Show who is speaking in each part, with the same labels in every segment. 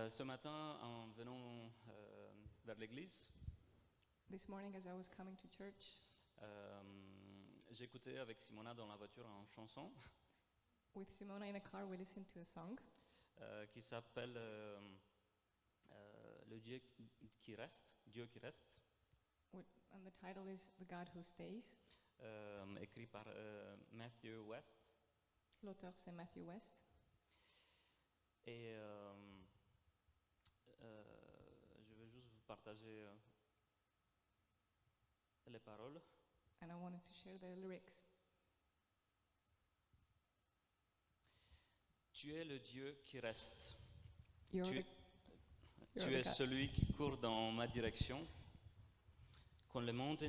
Speaker 1: Ce matin, en venant vers l'église,
Speaker 2: This morning, as I was coming to church,
Speaker 1: j'écoutais avec Simona dans la voiture une chanson
Speaker 2: with Simona in a car, we listened to a song
Speaker 1: qui s'appelle Le Dieu qui reste, Dieu qui reste,
Speaker 2: and the title is The God Who Stays.
Speaker 1: écrit par Matthew West.
Speaker 2: L'auteur, c'est Matthew West.
Speaker 1: Et je vais juste vous partager les paroles.
Speaker 2: And I wanted to share the lyrics.
Speaker 1: Tu es le Dieu qui reste.
Speaker 2: You're
Speaker 1: Tu,
Speaker 2: the, you're
Speaker 1: tu
Speaker 2: the
Speaker 1: es
Speaker 2: God.
Speaker 1: celui qui court dans ma direction. Quand le monde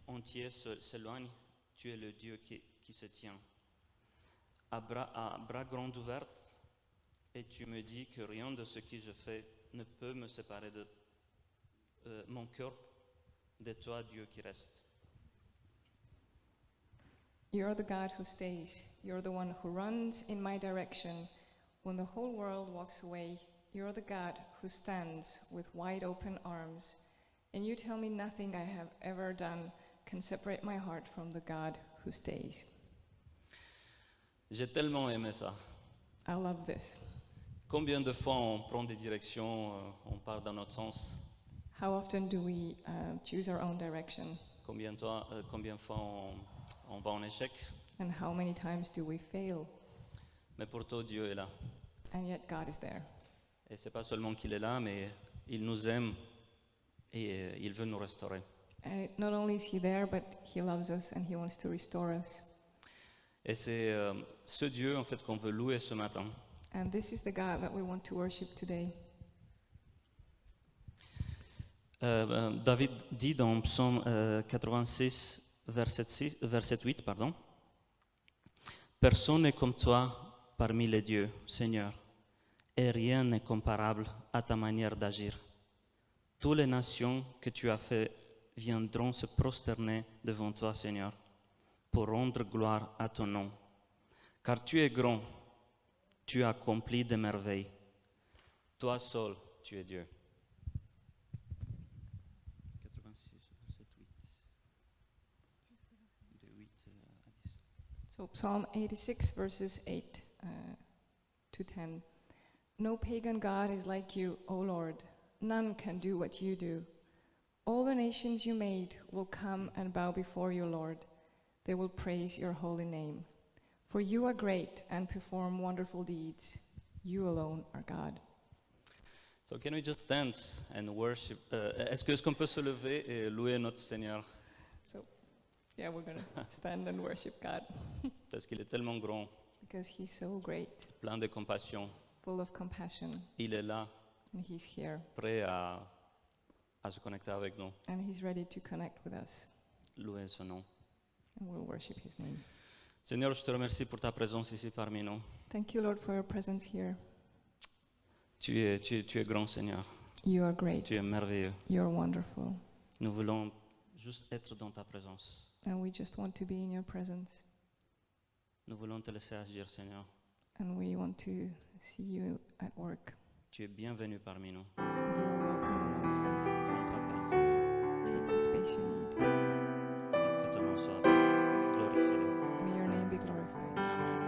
Speaker 1: entier s'éloigne, tu es le Dieu qui se tient. À bras grands ouverts, et tu me dis que rien de ce que je fais ne peut me séparer de mon cœur, de toi, Dieu qui reste.
Speaker 2: You're the God who stays. You're the one who runs in my direction. When the whole world walks away, you're the God who stands with wide open arms. And you tell me nothing I have ever done can separate my heart from the God who stays.
Speaker 1: J'ai tellement aimé ça.
Speaker 2: I love this.
Speaker 1: Combien de fois on prend des directions, on part dans notre sens?
Speaker 2: How often do we choose our own direction?
Speaker 1: Combien de fois on va en échec?
Speaker 2: And how many times do we fail?
Speaker 1: Mais pourtant Dieu est là.
Speaker 2: And yet God is there.
Speaker 1: Et c'est pas seulement qu'il est là, mais il nous aime et il veut nous restaurer.
Speaker 2: And not only is He there, but He loves us and He wants to restore us.
Speaker 1: Et c'est ce Dieu en fait qu'on veut louer ce matin.
Speaker 2: And this is the God that we want to worship today.
Speaker 1: David dit dans Psaume 86, verset 8, pardon, « Personne n'est comme toi parmi les dieux, Seigneur, et rien n'est comparable à ta manière d'agir. Toutes les nations que tu as fait viendront se prosterner devant toi, Seigneur, pour rendre gloire à ton nom. Car tu es grand, tu as accompli des merveilles. Toi seul, tu es Dieu. » 86, verset 8. De 8 à 10.
Speaker 2: So Psalm 86, verses 8 to 10. No pagan God is like you, O Lord. None can do what you do. All the nations you made will come and bow before you, Lord. They will praise your holy name. For you are great and perform wonderful deeds. You alone are God.
Speaker 1: So can we just dance and worship? Est-ce qu'on peut se lever et louer notre Seigneur?
Speaker 2: So, yeah, we're going to stand and worship God
Speaker 1: Parce qu'il est tellement grand,
Speaker 2: because He's so great,
Speaker 1: plein de compassion.
Speaker 2: full of compassion,
Speaker 1: Il est là,
Speaker 2: and He's here,
Speaker 1: prêt à se connecter avec nous,
Speaker 2: and He's ready to connect with us,
Speaker 1: louer son nom.
Speaker 2: and we'll worship His name.
Speaker 1: Seigneur, je te remercie pour ta présence ici parmi nous.
Speaker 2: Thank you, Lord, for your presence here.
Speaker 1: Tu es grand, Seigneur.
Speaker 2: You are great.
Speaker 1: Tu es merveilleux.
Speaker 2: You're wonderful.
Speaker 1: Nous voulons juste être dans ta présence.
Speaker 2: And we just want to be in your presence.
Speaker 1: Nous voulons te laisser agir, Seigneur.
Speaker 2: And we want to see you at work.
Speaker 1: Tu es bienvenu parmi nous.
Speaker 2: And you are welcome amongst us.
Speaker 1: Prends ta place, Seigneur.
Speaker 2: Take the space you need.
Speaker 1: Que ton nom soit glorifié.
Speaker 2: May your name be glorified.
Speaker 1: Amen.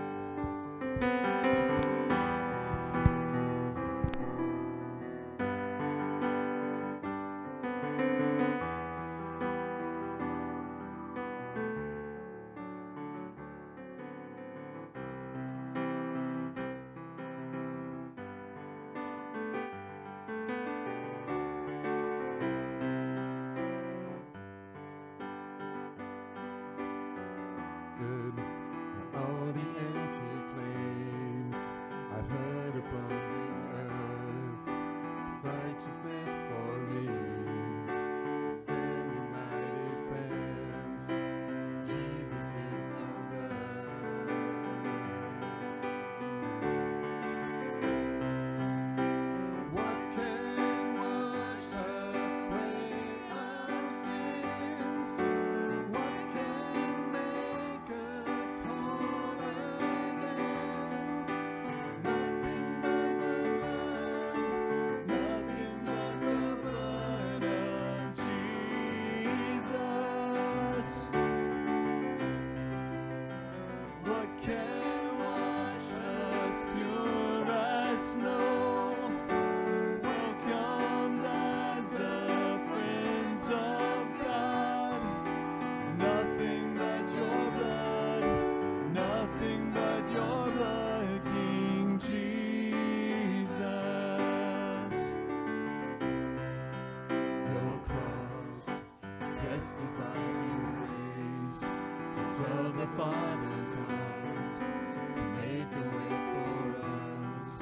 Speaker 3: of the Father's heart to make a way for us.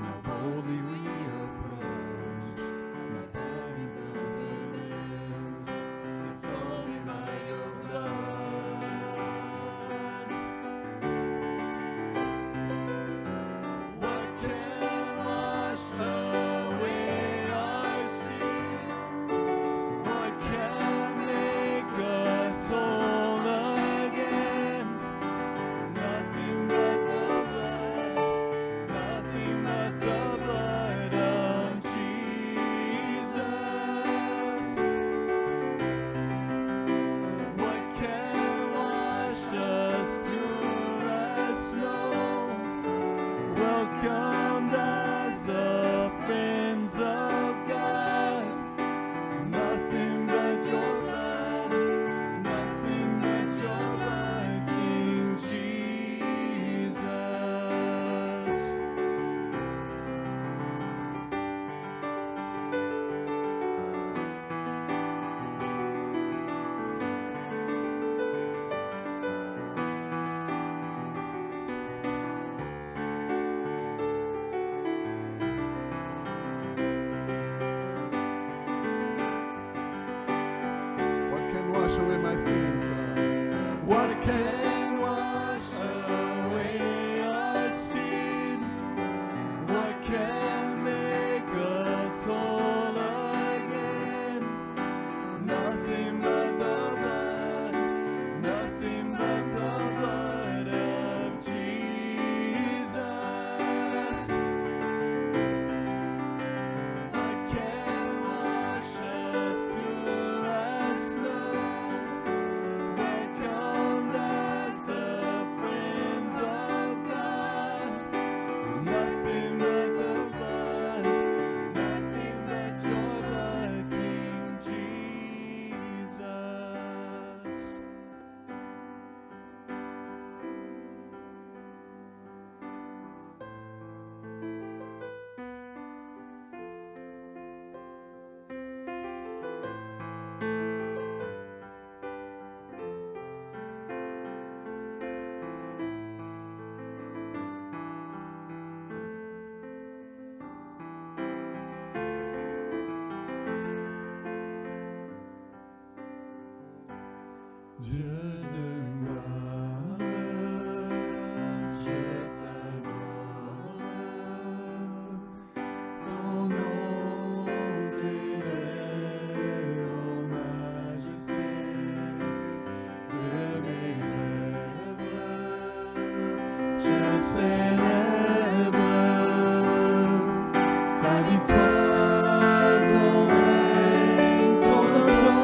Speaker 3: Now boldly we approach, not bowing confidence. It's only by your blood. What can wash away our sins? What can make us whole again? Nothing but the blood, nothing but the blood of Jesus. What can wash us pure as snow? Welcomed as the friends of God. Nothing but your blood, nothing but your blood, King Jesus. What can wash away my sins, Lord? What can wash away our sins? What can make us whole again? Nothing but the blood, nothing but the blood of Jesus. What can wash us pure as snow? Welcomed as the friends of God. Nothing but the blood, nothing but your blood, King Jesus. Dieu de gloire, je t'adore. Ton nom s'élève en majesté de mes lèvres. Je célèbre ta victoire, ton règne, ton autorité.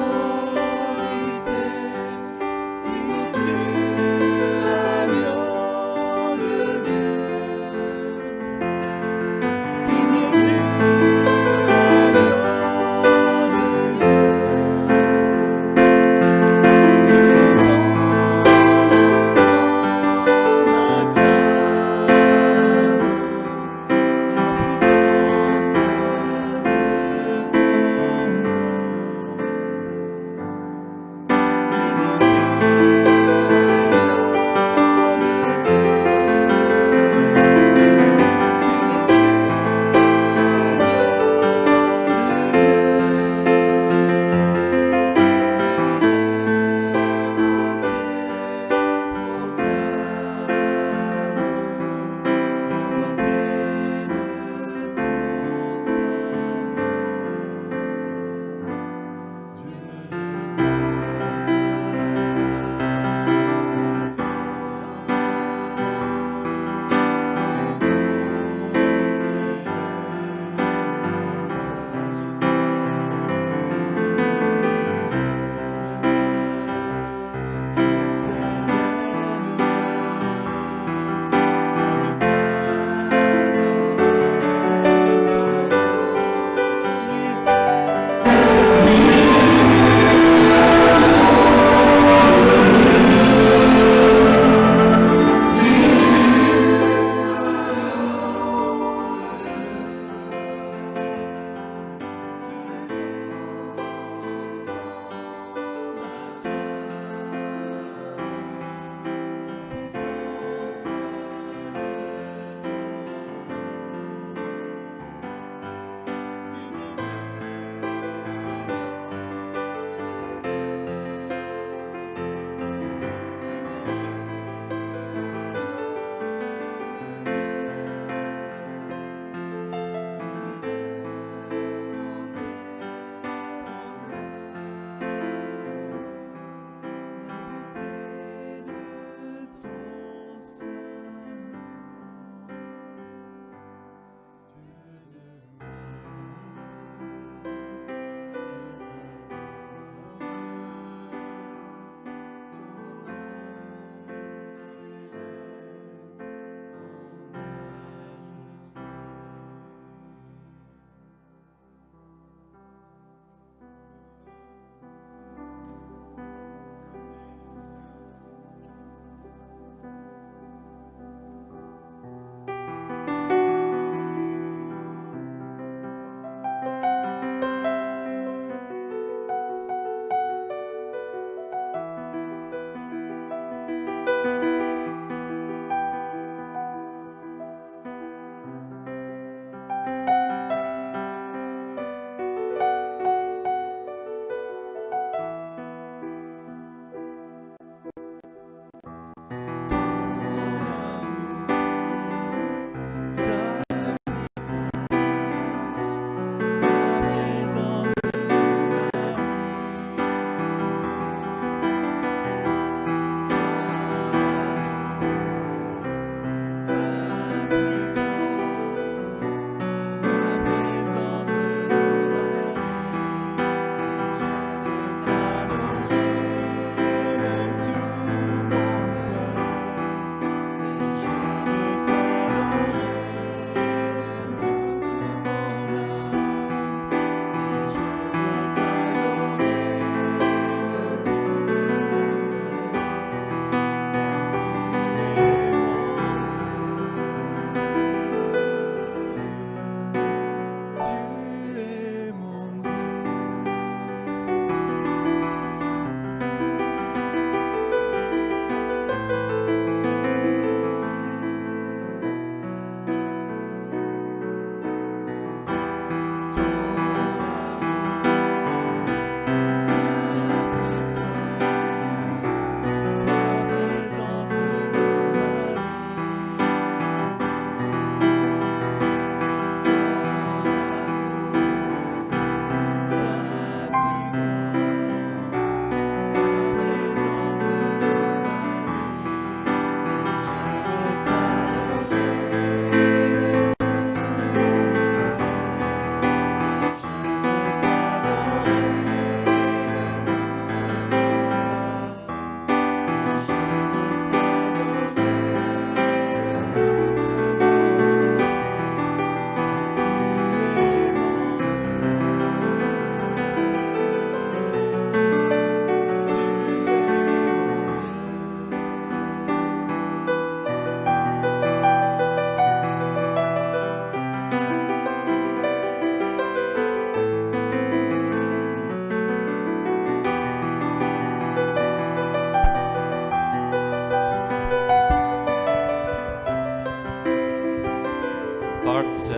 Speaker 1: part, c'est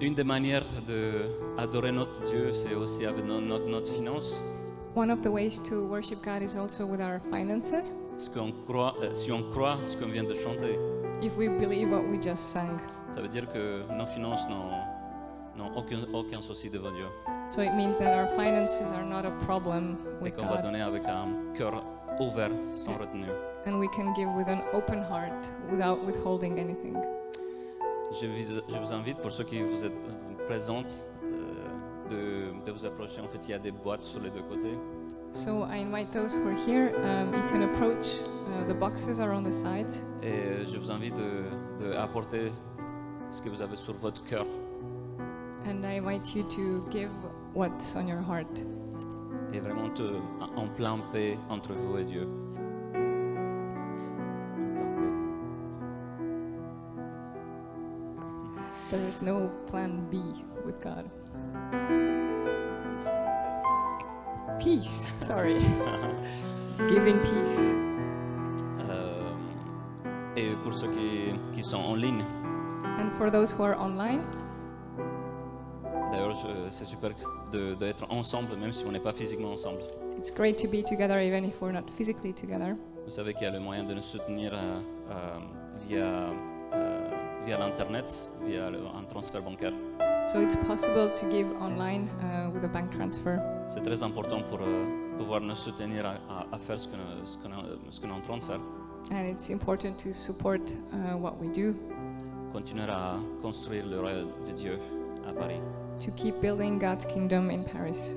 Speaker 1: une des manières d'adorer notre Dieu, c'est aussi avec notre finance.
Speaker 2: One of the ways to worship God is also with our finances.
Speaker 1: Si on croit ce qu'on vient de chanter,
Speaker 2: If we believe what we just sang,
Speaker 1: ça veut dire que nos finances n'ont aucun souci devant Dieu.
Speaker 2: so it means that our finances are not a problem
Speaker 1: Et
Speaker 2: with
Speaker 1: qu'on va
Speaker 2: God,
Speaker 1: donner avec un cœur ouvert, sans retenue.
Speaker 2: and we can give with an open heart without withholding anything.
Speaker 1: Je vous invite, pour ceux qui vous êtes présentes, de vous approcher. En fait, il y a des boîtes sur les deux côtés.
Speaker 2: So I invite those who are here. You can approach. The boxes are on the sides,
Speaker 1: Et je vous invite d'apporter ce que vous avez sur votre cœur.
Speaker 2: and I invite you to give what's on your heart.
Speaker 1: Et vraiment en plein paix entre vous et Dieu.
Speaker 2: There is no plan B with God. Peace. Sorry. Giving peace.
Speaker 1: Et pour ceux qui sont en ligne,
Speaker 2: And for those who are online,
Speaker 1: d'ailleurs, c'est super d'être ensemble, même si on n'est pas physiquement ensemble.
Speaker 2: it's great to be together even if we're not physically together.
Speaker 1: Vous savez qu'il y a le moyen de nous soutenir via l'Internet, via un transfert bancaire.
Speaker 2: So it's possible to give online with a bank transfer.
Speaker 1: C'est très important pour pouvoir nous soutenir à faire ce qu'on est en train de faire.
Speaker 2: And it's important to support what we do,
Speaker 1: Continuer à construire le royaume de Dieu à Paris.
Speaker 2: to keep building God's kingdom in Paris.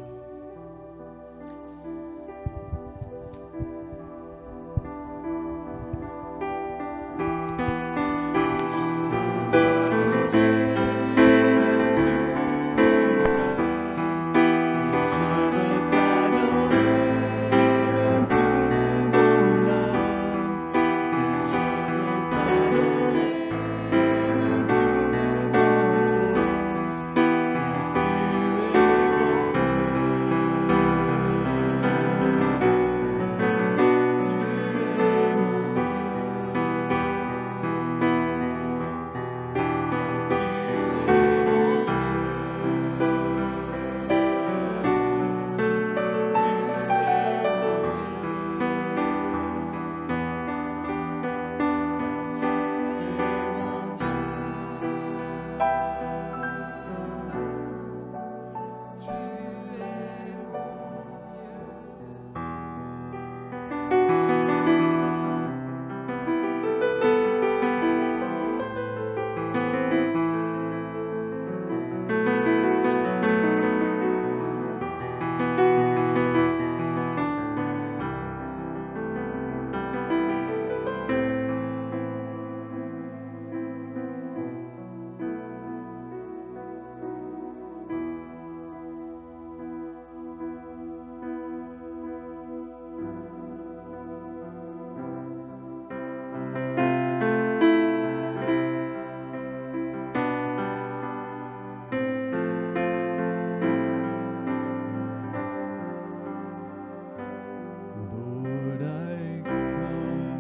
Speaker 3: Lord, I come.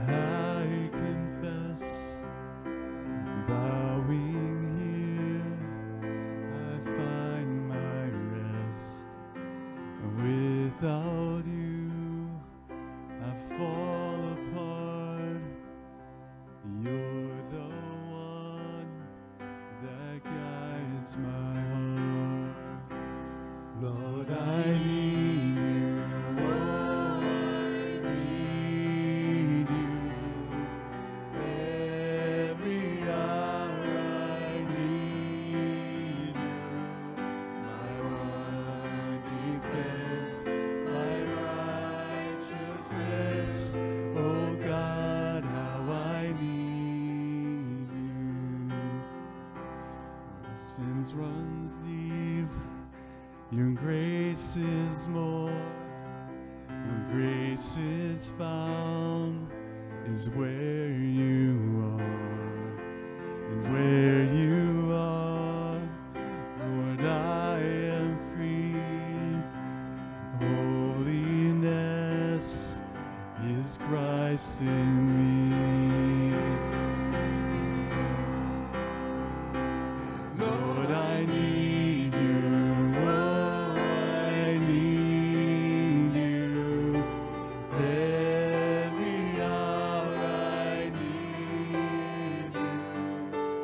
Speaker 3: I confess, bowing here, I find my rest. Without you, I fall apart. You're the one that guides my heart. Lord, I need you. Oh, I need you. Every hour I need you. My one defense, my righteousness. Oh God, how I need Sins runs deep, your grace is more. Where grace is found is where you are. And where you are, Lord, I am free. Holiness is Christ in me. Lord, I need you. Oh, I need you. Every hour I need you.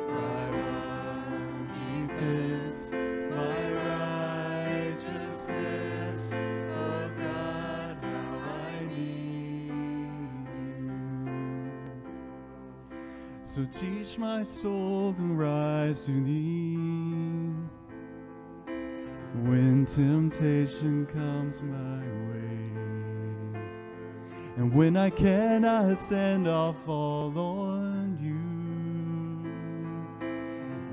Speaker 3: My one defense, my righteousness. Oh God, how I need you. So teach my soul to rise to thee. When temptation comes my way, and when I cannot stand, I'll fall on you.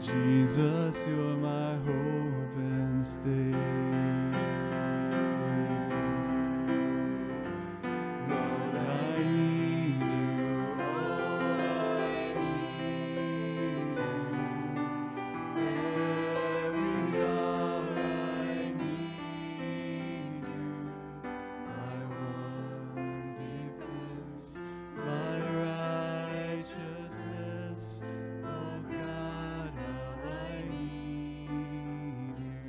Speaker 3: Jesus, you're my hope and stay. Lord, I need you. Oh, I need you. Every hour I need you. My one defense, my righteousness. Oh God, how I need you.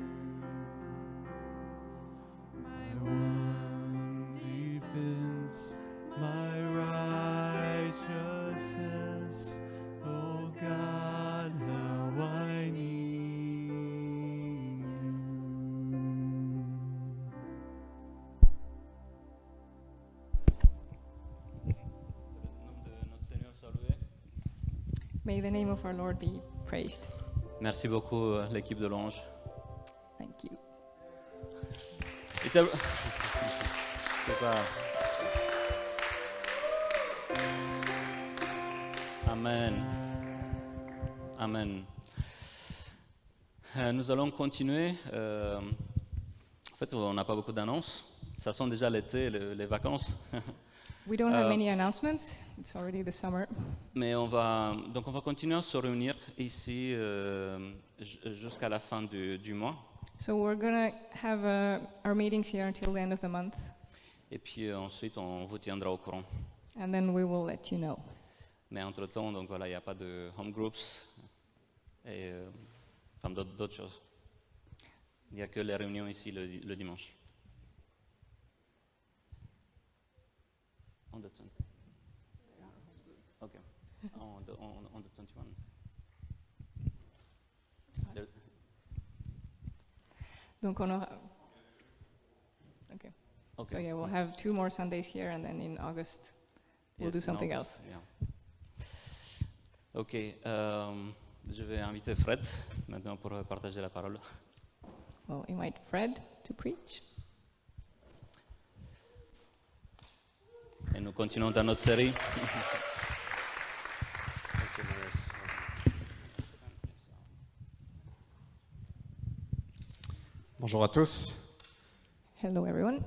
Speaker 3: My one defense, my righteousness. Oh God, how I need you.
Speaker 2: May the name of our Lord be praised.
Speaker 1: Merci beaucoup, l'équipe de l'Ange.
Speaker 2: Thank you.
Speaker 1: It's a... Super. Amen. Amen. Nous allons continuer. En fait, on n'a pas beaucoup d'annonces. Ça sent déjà l'été, les vacances.
Speaker 2: We don't have many announcements. It's already the summer.
Speaker 1: Mais on va continuer à se réunir ici jusqu'à la fin du mois.
Speaker 2: So we're going to have our meetings here until the end of the month,
Speaker 1: Et puis ensuite, on vous tiendra au courant.
Speaker 2: and then we will let you know.
Speaker 1: Mais entre-temps, donc voilà, il n'y a pas de home groups et enfin, d'autres choses. Il n'y a que les réunions ici le dimanche. On the 20. Okay. On the 21. There-
Speaker 2: Donc on aura. Okay.
Speaker 1: okay.
Speaker 2: So yeah, we'll have 2 more Sundays here, and then in August we'll
Speaker 1: Yes,
Speaker 2: do
Speaker 1: in
Speaker 2: something
Speaker 1: August,
Speaker 2: else.
Speaker 1: yeah. Ok, je vais inviter Fred maintenant pour partager la parole.
Speaker 2: We'll invite Fred to preach.
Speaker 1: Et nous continuons dans notre série.
Speaker 4: Bonjour à tous.
Speaker 2: Hello, everyone.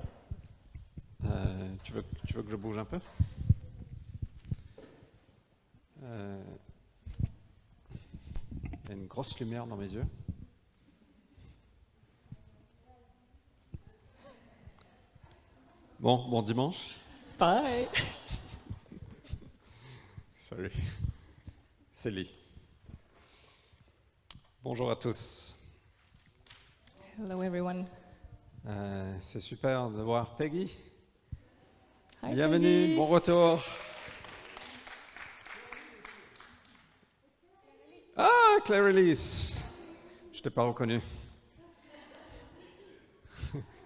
Speaker 4: Tu veux que je bouge un peu? Il y a une grosse lumière dans mes yeux. Bon dimanche.
Speaker 2: Bye.
Speaker 4: Salut. Célie. Bonjour à tous.
Speaker 2: Hello, everyone.
Speaker 4: C'est super de voir Peggy.
Speaker 2: Hi,
Speaker 4: Bienvenue,
Speaker 2: Peggy.
Speaker 4: bon retour. Ah, Claire Elise. Je t'ai pas reconnu.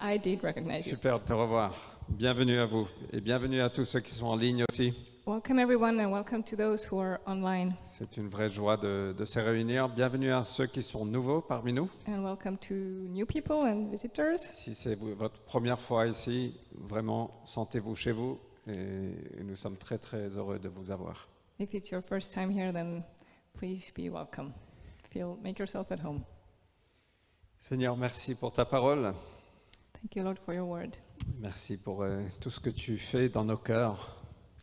Speaker 2: I did recognize you.
Speaker 4: Super de te revoir. Bienvenue à vous et bienvenue à tous ceux qui sont en ligne aussi.
Speaker 2: Welcome, everyone, and welcome to those who are online.
Speaker 4: C'est une vraie joie de se réunir. Bienvenue à ceux qui sont nouveaux parmi nous.
Speaker 2: And welcome to new people and visitors.
Speaker 4: Si c'est votre première fois ici, vraiment sentez-vous chez vous et nous sommes très très heureux de vous avoir.
Speaker 2: If it's your first time here, then please be welcome. Make yourself at home.
Speaker 4: Seigneur, merci pour ta parole.
Speaker 2: Thank you, Lord, for your word
Speaker 4: Merci pour tout ce que tu fais dans nos cœurs.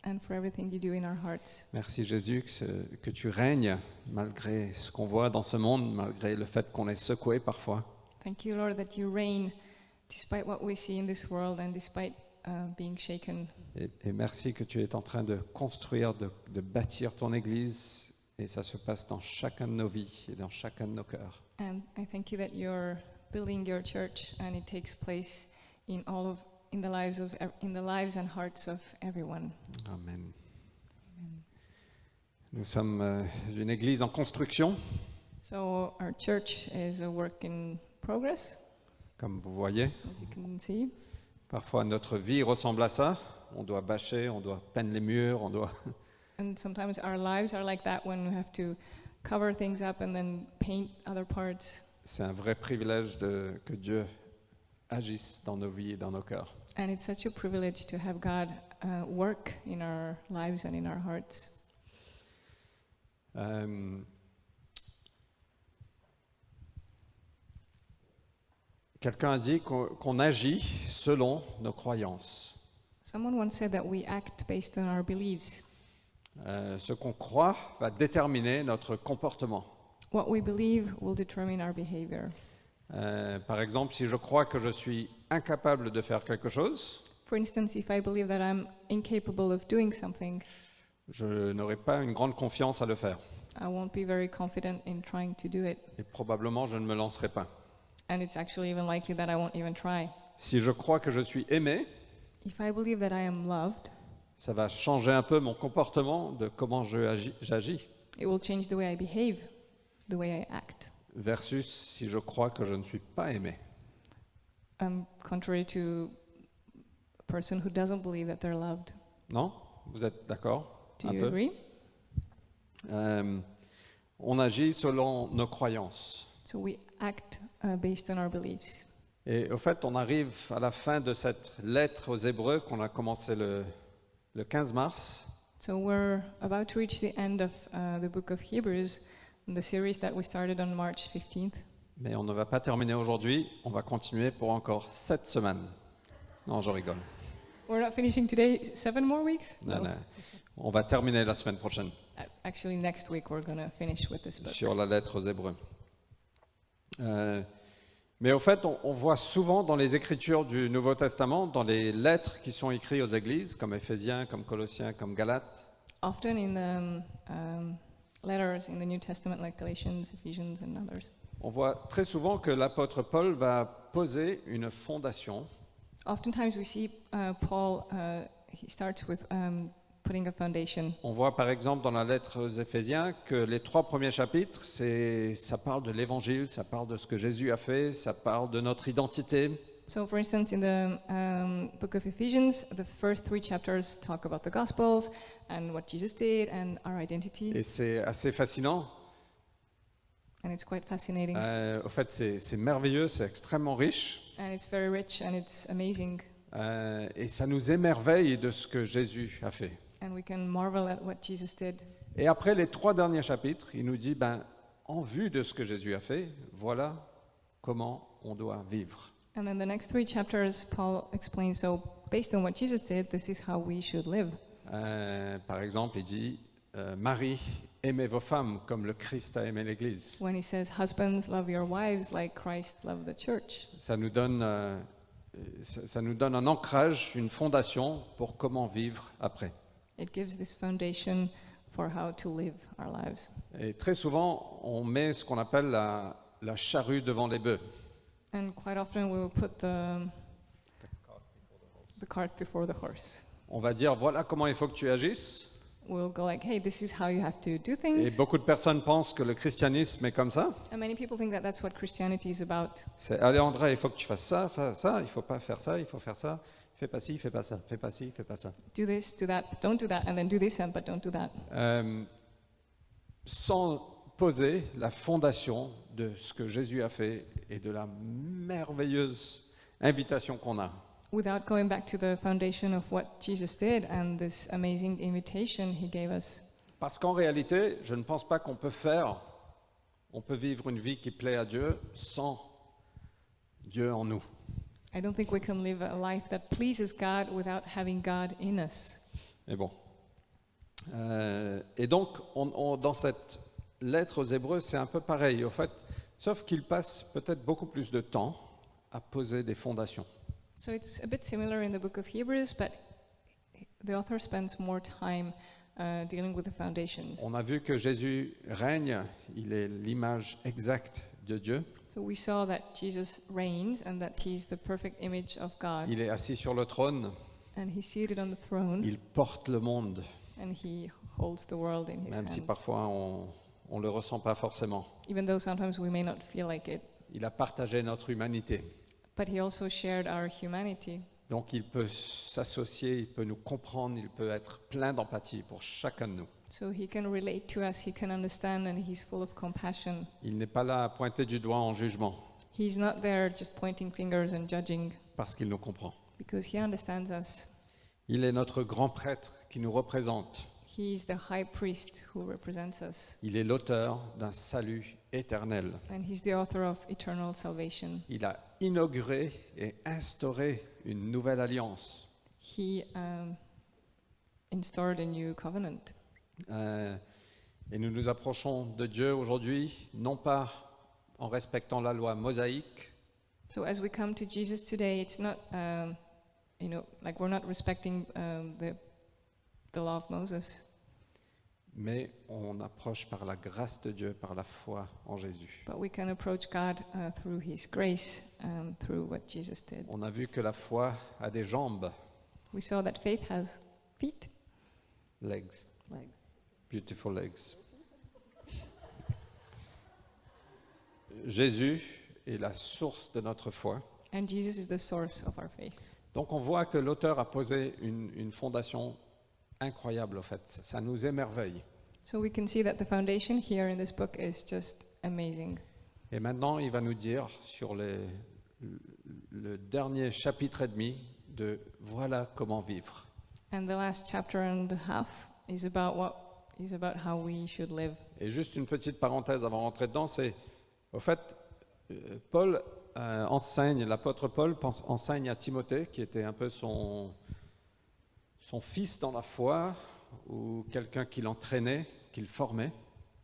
Speaker 2: and for everything you do in our hearts.
Speaker 4: Merci Jésus que tu règnes malgré ce qu'on voit dans ce monde, malgré le fait qu'on est secoué parfois.
Speaker 2: Thank you, Lord, that you reign despite what we see in this world and despite being shaken.
Speaker 4: Et merci que tu es en train de construire, de bâtir ton Église. Et ça se passe dans chacun de nos vies et dans chacun de nos cœurs.
Speaker 2: And I thank you that you're building your church and it takes place in the lives and hearts of everyone.
Speaker 4: Amen. Nous sommes une Église en construction,
Speaker 2: So our church is a work in progress,
Speaker 4: comme vous voyez.
Speaker 2: as you can see.
Speaker 4: Parfois notre vie ressemble à ça. On doit bâcher, on doit peindre les murs, on doit...
Speaker 2: And sometimes our lives are like that when we have to cover things up and then paint other parts.
Speaker 4: C'est un vrai privilège que Dieu agisse dans nos vies et dans nos cœurs.
Speaker 2: And it's such a privilege to have God work in our lives and in our hearts.
Speaker 4: Quelqu'un a dit qu'on agit selon nos croyances.
Speaker 2: Someone once said that we act based on our beliefs.
Speaker 4: Ce qu'on croit va déterminer notre comportement.
Speaker 2: What we believe will determine our behavior.
Speaker 4: Par exemple, si je crois que je suis incapable de faire quelque chose,
Speaker 2: For instance, if I believe that I'm incapable of doing something,
Speaker 4: je n'aurai pas une grande confiance à le faire.
Speaker 2: I won't be very confident in trying to do it.
Speaker 4: Et probablement, je ne me lancerai pas.
Speaker 2: And it's actually even likely that I won't even try.
Speaker 4: Si je crois que je suis aimé,
Speaker 2: If I believe that I am loved,
Speaker 4: ça va changer un peu mon comportement de comment j'agis,
Speaker 2: it will change the way I behave, the way I act.
Speaker 4: versus si je crois que je ne suis pas aimé.
Speaker 2: Contrary to a person who doesn't believe that they're loved.
Speaker 4: Non? Vous êtes d'accord?
Speaker 2: Do
Speaker 4: Un
Speaker 2: you
Speaker 4: peu?
Speaker 2: agree?
Speaker 4: On agit selon nos croyances.
Speaker 2: So we act based on our beliefs.
Speaker 4: Et au fait, on arrive à la fin de cette lettre aux Hébreux qu'on a commencé le 15 mars.
Speaker 2: So we're about to reach the end of the book of Hebrews, the series that we started on March 15th.
Speaker 4: Mais on ne va pas terminer aujourd'hui, on va continuer pour encore 7 semaines. Non, je rigole.
Speaker 2: We're not finishing today, 7 more weeks?
Speaker 4: Non, non. On va terminer la semaine prochaine
Speaker 2: Actually, next week we're going to finish with this book.
Speaker 4: sur la lettre aux Hébreux. Mais au fait, on voit souvent dans les Écritures du Nouveau Testament, dans les lettres qui sont écrites aux églises, comme Éphésiens, comme Colossiens, comme Galates,
Speaker 2: Often in the letters in the New Testament, like Galatians, Ephesians, and others,
Speaker 4: on voit très souvent que l'apôtre Paul va poser une fondation
Speaker 2: oftentimes we see Paul, he starts with putting a foundation.
Speaker 4: On voit par exemple dans la lettre aux Éphésiens que les 3 premiers chapitres, ça parle de l'évangile, ça parle de ce que Jésus a fait, ça parle de notre identité.
Speaker 2: So, for instance, in the book of Ephesians, the first 3 chapters talk about the Gospels and what Jesus did and our identity,
Speaker 4: Et c'est assez fascinant.
Speaker 2: and it's quite fascinating.
Speaker 4: Au fait, c'est merveilleux, c'est extrêmement riche.
Speaker 2: And it's very rich and it's amazing,
Speaker 4: Et ça nous émerveille de ce que Jésus a fait.
Speaker 2: and we can marvel at what Jesus did.
Speaker 4: Et après les 3 derniers chapitres, il nous dit, en vue de ce que Jésus a fait, voilà comment on doit vivre.
Speaker 2: And then the next 3 chapters, Paul explains, so based on what Jesus did, this is how we should live.
Speaker 4: Par exemple, il dit, Marie, aimez vos femmes comme le Christ a aimé l'Église.
Speaker 2: When he says, husbands, love your wives like Christ loved the church.
Speaker 4: Ça nous donne un ancrage, une fondation pour comment vivre après.
Speaker 2: It gives this foundation for how to live our lives.
Speaker 4: Et très souvent, on met ce qu'on appelle la charrue devant les bœufs.
Speaker 2: And quite often we will put the cart before the horse.
Speaker 4: On va dire, voilà comment il faut que tu agisses.
Speaker 2: We'll go like, hey, this is how you have to do
Speaker 4: Et
Speaker 2: things.
Speaker 4: beaucoup de personnes pensent que le christianisme est comme ça.
Speaker 2: And many people think that that's what Christianity is about.
Speaker 4: C'est, allez André, il faut que tu fasses ça, il faut pas faire ça, il faut faire ça. Fais pas ci, fais pas ça, fais pas ci, fais pas ça.
Speaker 2: Do this, do that, but don't do that, and then do this, but don't do that.
Speaker 4: Sans poser la fondation de ce que Jésus a fait et de la merveilleuse invitation qu'on a.
Speaker 2: Without going back to the foundation of what Jesus did and this amazing invitation he gave us.
Speaker 4: Parce qu'en réalité, je ne pense pas on peut vivre une vie qui plaît à Dieu sans Dieu en nous.
Speaker 2: I don't think we can live a life that pleases God without having God in us.
Speaker 4: Mais bon. Et donc, dans cette lettre aux Hébreux, c'est un peu pareil, au fait, sauf qu'il passe peut-être beaucoup plus de temps à poser des fondations.
Speaker 2: So it's a bit similar in the book of Hebrews, but the author spends more time dealing with the foundations.
Speaker 4: On a vu que Jésus règne, il est l'image exacte de Dieu.
Speaker 2: So we saw that Jesus reigns and that he's the perfect image of God,
Speaker 4: Il est assis sur le trône,
Speaker 2: and he's seated on the throne,
Speaker 4: il porte le monde,
Speaker 2: and he holds the world in his
Speaker 4: même si
Speaker 2: hand.
Speaker 4: parfois on ne le ressent pas forcément.
Speaker 2: Even though sometimes we may not feel like it,
Speaker 4: Il a partagé notre humanité.
Speaker 2: but he also shared our humanity.
Speaker 4: Donc il peut s'associer, il peut nous comprendre, il peut être plein d'empathie pour chacun de nous.
Speaker 2: So he can relate to us, he can understand, and he's full of compassion.
Speaker 4: Il n'est pas là à pointer du doigt en jugement,
Speaker 2: He's not there just pointing fingers and judging,
Speaker 4: parce qu'il nous comprend.
Speaker 2: because he understands us.
Speaker 4: Il est notre grand prêtre qui nous représente.
Speaker 2: He is the high priest who represents us,
Speaker 4: Il est l'auteur d'un salut éternel.
Speaker 2: and he's the author of eternal salvation.
Speaker 4: Il a inauguré et instauré une nouvelle alliance.
Speaker 2: He instaured a new covenant.
Speaker 4: Et nous nous approchons de Dieu aujourd'hui, non pas en respectant la loi mosaïque,
Speaker 2: So as we come to Jesus today, it's not, like we're not respecting the law of Moses,
Speaker 4: mais on approche par la grâce de Dieu, par la foi en Jésus.
Speaker 2: but we can approach God through his grace, through what Jesus did.
Speaker 4: On a vu que la foi a des jambes,
Speaker 2: We saw that faith has feet.
Speaker 4: legs, beautiful legs. Jésus est la source de notre foi.
Speaker 2: And Jesus is the source of our faith.
Speaker 4: Donc on voit que l'auteur a posé une fondation incroyable, en fait. Ça nous émerveille.
Speaker 2: So we can see that the foundation here in this book is just amazing.
Speaker 4: Et maintenant, il va nous dire sur le dernier chapitre et demi de voilà comment vivre.
Speaker 2: And the last chapter and a half is about how we should live.
Speaker 4: Et juste une petite parenthèse avant de rentrer dedans, c'est au fait, Paul l'apôtre Paul enseigne à Timothée, qui était un peu son fils dans la foi, ou quelqu'un qui l'entraînait, qui le formait.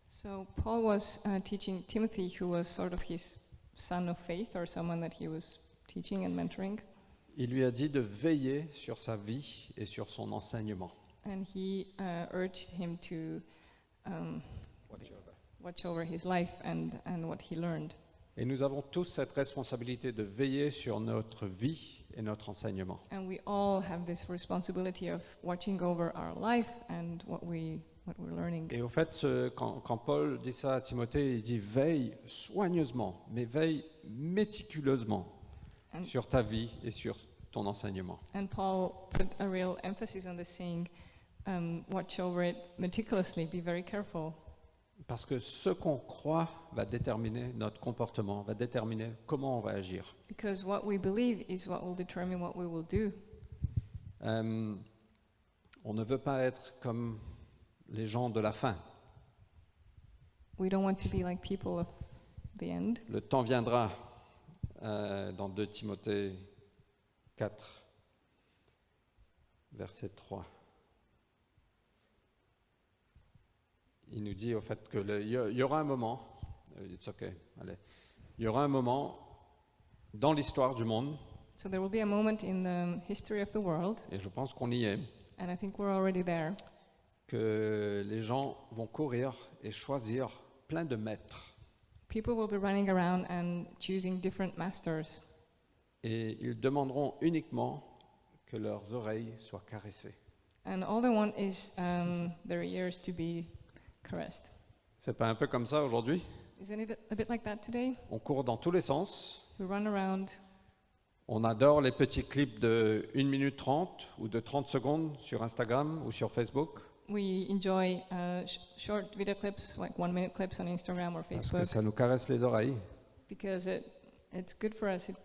Speaker 2: So Paul was teaching Timothy, who was sort of his son of faith, or someone that he was teaching and mentoring.
Speaker 4: Il lui a dit de veiller sur sa vie et sur son enseignement.
Speaker 2: And he urged him to watch over his life and what he learned.
Speaker 4: Et nous avons tous cette responsabilité de veiller sur notre vie et notre enseignement.
Speaker 2: And we all have this responsibility of watching over our life and what we're learning.
Speaker 4: Et au fait, quand Paul dit ça à Timothée, il dit veille soigneusement, mais veille méticuleusement
Speaker 2: And,
Speaker 4: sur ta vie et sur ton enseignement.
Speaker 2: and Paul put a real emphasis on this, saying, watch over it meticulously, be very careful.
Speaker 4: Parce que ce qu'on croit va déterminer notre comportement, va déterminer comment on va agir.
Speaker 2: Because what we believe is what will determine what we will do.
Speaker 4: On ne veut pas être comme les gens de la fin.
Speaker 2: We don't want to be like people of the end.
Speaker 4: Le temps viendra, dans 2 Timothée 4, verset 3. Il nous dit au fait que il y aura un moment, it's okay, allez, il y aura un moment dans l'histoire du monde,
Speaker 2: So there will be a moment in the history of the world,
Speaker 4: et je pense qu'on y est,
Speaker 2: and I think we're already there,
Speaker 4: que les gens vont courir et choisir plein de maîtres.
Speaker 2: people will be running around and choosing different masters,
Speaker 4: Et ils demanderont uniquement que leurs oreilles soient caressées.
Speaker 2: and all they want is their ears to be caressed.
Speaker 4: C'est pas un peu comme ça aujourd'hui?
Speaker 2: Isn't it a bit like that today?
Speaker 4: On court dans tous les sens.
Speaker 2: We run around,
Speaker 4: On adore les petits clips de 1 minute 30 ou de 30 secondes sur Instagram ou sur Facebook
Speaker 2: we enjoy short video clips, like 1-minute clips on Instagram or
Speaker 4: parce que
Speaker 2: Facebook,
Speaker 4: ça nous caresse les oreilles.
Speaker 2: because it's good for us, it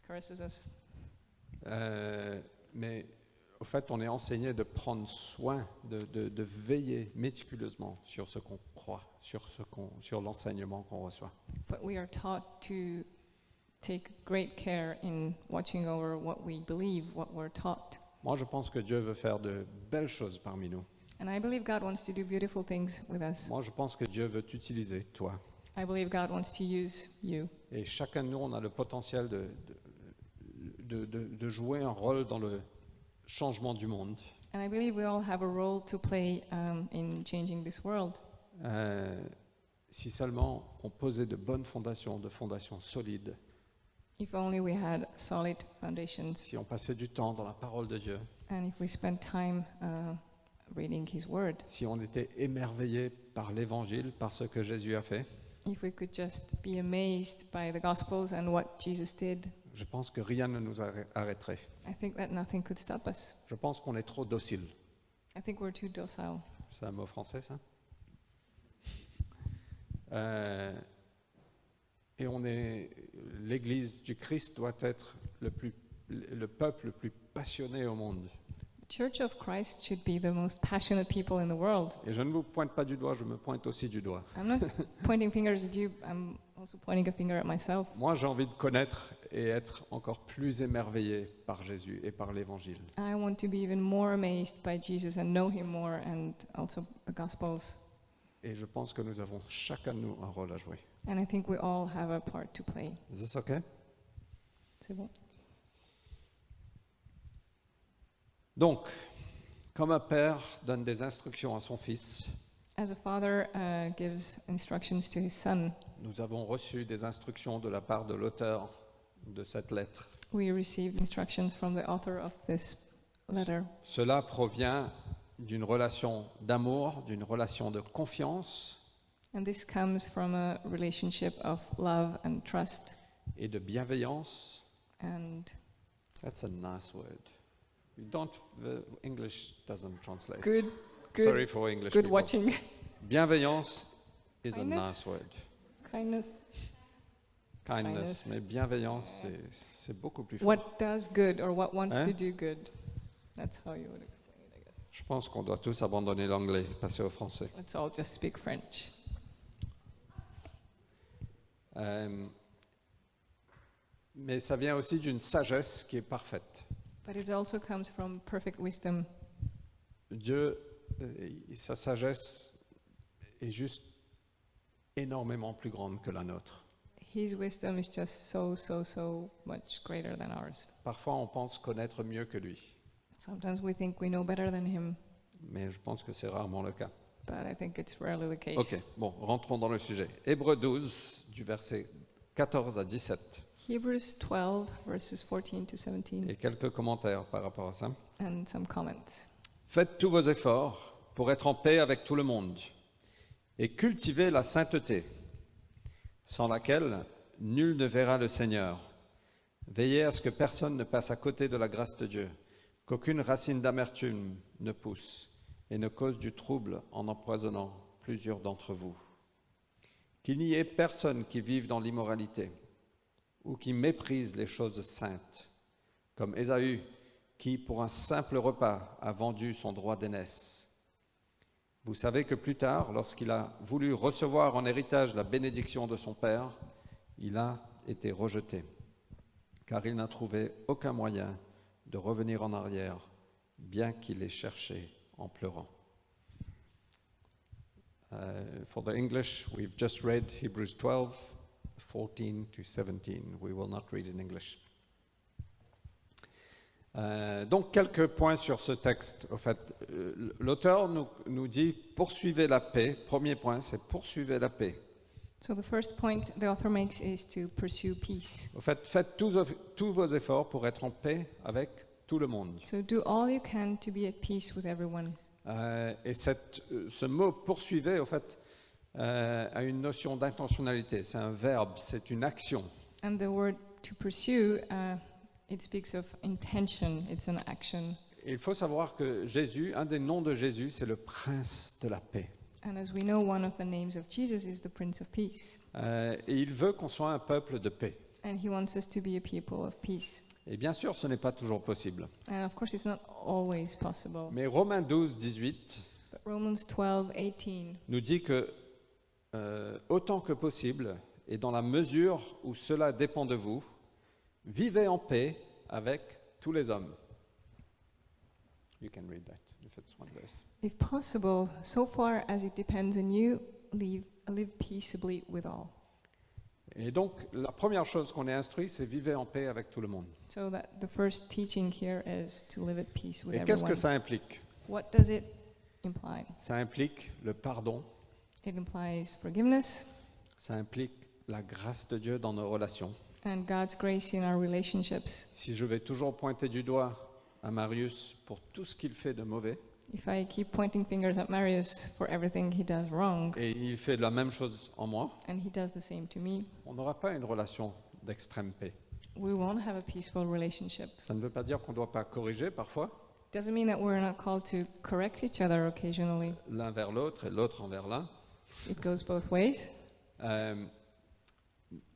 Speaker 2: caresses us.
Speaker 4: Mais au fait, on est enseigné de prendre soin, de veiller méticuleusement sur ce qu'on croit, sur l'enseignement qu'on reçoit.
Speaker 2: But we are taught to take great care in watching over what we believe, what we're taught.
Speaker 4: Moi, je pense que Dieu veut faire de belles choses parmi nous.
Speaker 2: And I believe God wants to do beautiful things with us.
Speaker 4: Moi, je pense que Dieu veut t'utiliser, toi.
Speaker 2: I believe God wants to use you.
Speaker 4: Et chacun de nous, on a le potentiel de jouer un rôle dans le changement du monde.
Speaker 2: And I believe we all have a role to play in changing this world.
Speaker 4: Si seulement on posait de bonnes fondations, de fondations solides,
Speaker 2: If only we had solid foundations,
Speaker 4: si on passait du temps dans la parole de Dieu,
Speaker 2: and if we spent time reading His Word,
Speaker 4: si on était émerveillé par l'Évangile, par ce que Jésus a fait,
Speaker 2: if we could just be amazed by the Gospels and what Jesus did,
Speaker 4: je pense que rien ne nous arrêterait.
Speaker 2: I think that nothing could stop us.
Speaker 4: Je pense qu'on est trop docile.
Speaker 2: I think we're too docile.
Speaker 4: C'est un mot français, ça? Et l'Église du Christ doit être le peuple le plus passionné au monde.
Speaker 2: The Church of Christ should be the most passionate people in the world.
Speaker 4: Et je ne vous pointe pas du doigt, je me pointe aussi du doigt.
Speaker 2: I'm not pointing fingers at you, I'm also pointing a finger at myself.
Speaker 4: Moi, j'ai envie de connaître et être encore plus émerveillé par Jésus et par l'Évangile.
Speaker 2: I want to be even more amazed by Jesus and know Him more, and also the Gospels.
Speaker 4: Et je pense que nous avons chacun de nous un rôle à jouer.
Speaker 2: And I think we all have a part to play.
Speaker 4: Is this okay?
Speaker 2: C'est bon.
Speaker 4: Donc, comme un père donne des instructions à son fils,
Speaker 2: As a father gives instructions to his son,
Speaker 4: nous avons reçu des instructions de la part de l'auteur de cette lettre.
Speaker 2: we received instructions from the author of this letter.
Speaker 4: Cela provient d'une relation d'amour, d'une relation de confiance
Speaker 2: And this comes from a relationship of love and trust.
Speaker 4: et de bienveillance.
Speaker 2: And
Speaker 4: That's a nice word. English doesn't translate.
Speaker 2: good
Speaker 4: Sorry for English
Speaker 2: good
Speaker 4: people.
Speaker 2: watching.
Speaker 4: Bienveillance is a
Speaker 2: Kindness.
Speaker 4: nice word.
Speaker 2: Kindness.
Speaker 4: Kindness, mais bienveillance, c'est beaucoup plus fort.
Speaker 2: What does good or what wants
Speaker 4: Hein?
Speaker 2: to do good. That's how you would explain it, I guess.
Speaker 4: Je pense qu'on doit tous abandonner l'anglais, passer au français.
Speaker 2: Let's all just speak French.
Speaker 4: Mais ça vient aussi d'une sagesse qui est parfaite.
Speaker 2: But it also comes from perfect wisdom.
Speaker 4: Dieu, sa sagesse est juste énormément plus grande que la nôtre.
Speaker 2: His wisdom is just so much greater than ours.
Speaker 4: Parfois, on pense connaître mieux que lui,
Speaker 2: Sometimes we think we know better than him,
Speaker 4: mais je pense que c'est rarement le cas.
Speaker 2: but I think it's rarely the case.
Speaker 4: Ok, bon, rentrons dans le sujet. Hébreux 12, du verset 14 à 17,
Speaker 2: Hebrews 12, verses 14 to 17,
Speaker 4: et quelques commentaires par rapport à ça.
Speaker 2: and some comments.
Speaker 4: Faites tous vos efforts pour être en paix avec tout le monde et cultivez la sainteté, sans laquelle nul ne verra le Seigneur. Veillez à ce que personne ne passe à côté de la grâce de Dieu, qu'aucune racine d'amertume ne pousse et ne cause du trouble en empoisonnant plusieurs d'entre vous. Qu'il n'y ait personne qui vive dans l'immoralité ou qui méprise les choses saintes, comme Ésaü, qui, pour un simple repas, a vendu son droit d'aînesse. Vous savez que plus tard, lorsqu'il a voulu recevoir en héritage la bénédiction de son père, il a été rejeté, car il n'a trouvé aucun moyen de revenir en arrière, bien qu'il ait cherché en pleurant. For the English, we've just read Hebrews 12, 14 to 17. We will not read in English. Donc quelques points sur ce texte. Au fait, l'auteur nous dit poursuivez la paix. Premier point, c'est poursuivez la paix.
Speaker 2: So the first point the author makes is to pursue peace.
Speaker 4: Au fait, faites tous vos efforts pour être en paix avec tout le monde.
Speaker 2: So do all you can to be at peace with everyone.
Speaker 4: Et ce mot poursuivez, au fait, a une notion d'intentionnalité. C'est un verbe, c'est une action.
Speaker 2: And the word to pursue, it speaks of intention, it's an action.
Speaker 4: Et il faut savoir que Jésus, un des noms de Jésus, c'est le prince de la paix.
Speaker 2: And as we know, one of the names of Jesus is the Prince of Peace.
Speaker 4: Et il veut qu'on soit un peuple de paix.
Speaker 2: And he wants us to be a people of peace.
Speaker 4: Et bien sûr, ce n'est pas toujours possible.
Speaker 2: And of course, it's not always possible.
Speaker 4: Mais Romains 12, 18
Speaker 2: But Romans 12:18
Speaker 4: nous dit que autant que possible, et dans la mesure où cela dépend de vous, vivez en paix avec tous les hommes. You can read that if it's one verse.
Speaker 2: If possible, so far as it depends on you, live peaceably with all.
Speaker 4: Et donc, la première chose qu'on est instruit, c'est vivez en paix avec tout le monde.
Speaker 2: So that the first teaching here is to live at peace with
Speaker 4: Et qu'est-ce que
Speaker 2: everyone.
Speaker 4: ça implique?
Speaker 2: What does it imply?
Speaker 4: Ça implique le pardon,
Speaker 2: It implies forgiveness
Speaker 4: ça implique la grâce de Dieu dans nos relations.
Speaker 2: and God's grace in our relationships.
Speaker 4: Si je vais toujours pointer du doigt à Marius pour tout ce qu'il fait de mauvais,
Speaker 2: If I keep pointing fingers at Marius for everything he does wrong,
Speaker 4: et il fait la même chose en moi,
Speaker 2: and he does the same to me,
Speaker 4: on n'aura pas une relation d'extrême paix.
Speaker 2: we won't have a peaceful relationship.
Speaker 4: Ça ne veut pas dire qu'on ne doit pas corriger parfois,
Speaker 2: Doesn't mean that we're not called to correct each other occasionally.
Speaker 4: l'un vers l'autre et l'autre envers l'un.
Speaker 2: It goes both ways.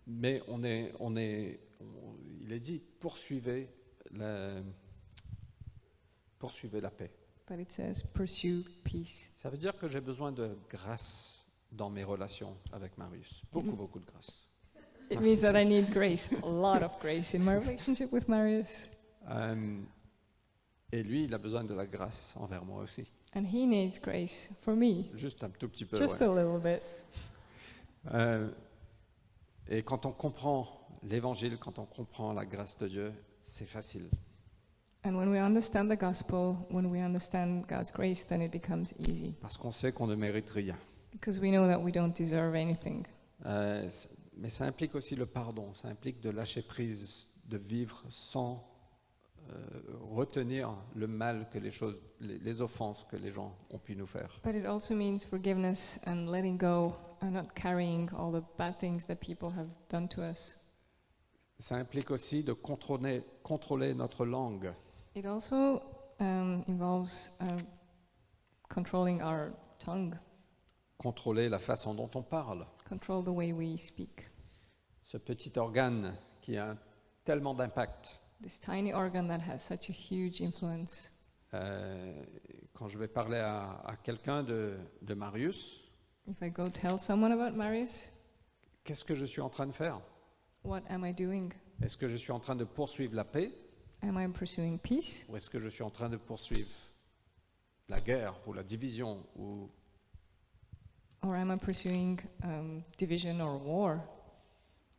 Speaker 4: Mais il est dit, poursuivez la paix.
Speaker 2: But it says, pursue peace.
Speaker 4: Ça veut dire que j'ai besoin de grâce dans mes relations avec Marius. Beaucoup de grâce.
Speaker 2: It means that I need grace, a lot of grace in my relationship with Marius.
Speaker 4: Et lui, il a besoin de la grâce envers moi aussi.
Speaker 2: And he needs grace for me,
Speaker 4: Juste un tout petit peu.
Speaker 2: just
Speaker 4: ouais.
Speaker 2: a little bit.
Speaker 4: Et quand on comprend l'évangile, quand on comprend la grâce de Dieu, c'est facile.
Speaker 2: And when we understand the gospel, when we understand God's grace, then it becomes easy.
Speaker 4: Parce qu'on sait qu'on ne mérite rien.
Speaker 2: Because we know that we don't deserve anything.
Speaker 4: Mais ça implique aussi le pardon. Ça implique de lâcher prise, de vivre sans retenir le mal que les offenses que les gens ont pu nous faire.
Speaker 2: But it also means forgiveness and letting go and not carrying all the bad things that people have done to us.
Speaker 4: Ça implique aussi de contrôler notre langue.
Speaker 2: It also involves controlling our tongue,
Speaker 4: Contrôler la façon dont on parle.
Speaker 2: control the way we speak.
Speaker 4: Ce petit organe qui a tellement d'impact.
Speaker 2: This tiny organ that has such a huge influence.
Speaker 4: Quand je vais parler à quelqu'un de Marius,
Speaker 2: If I go tell someone about Marius,
Speaker 4: qu'est-ce que je suis en train de faire?
Speaker 2: what am I doing?
Speaker 4: Est-ce que je suis en train de poursuivre la paix
Speaker 2: Am I pursuing peace?
Speaker 4: ou est-ce que je suis en train de poursuivre la guerre ou la division ou
Speaker 2: Or am I pursuing division or war?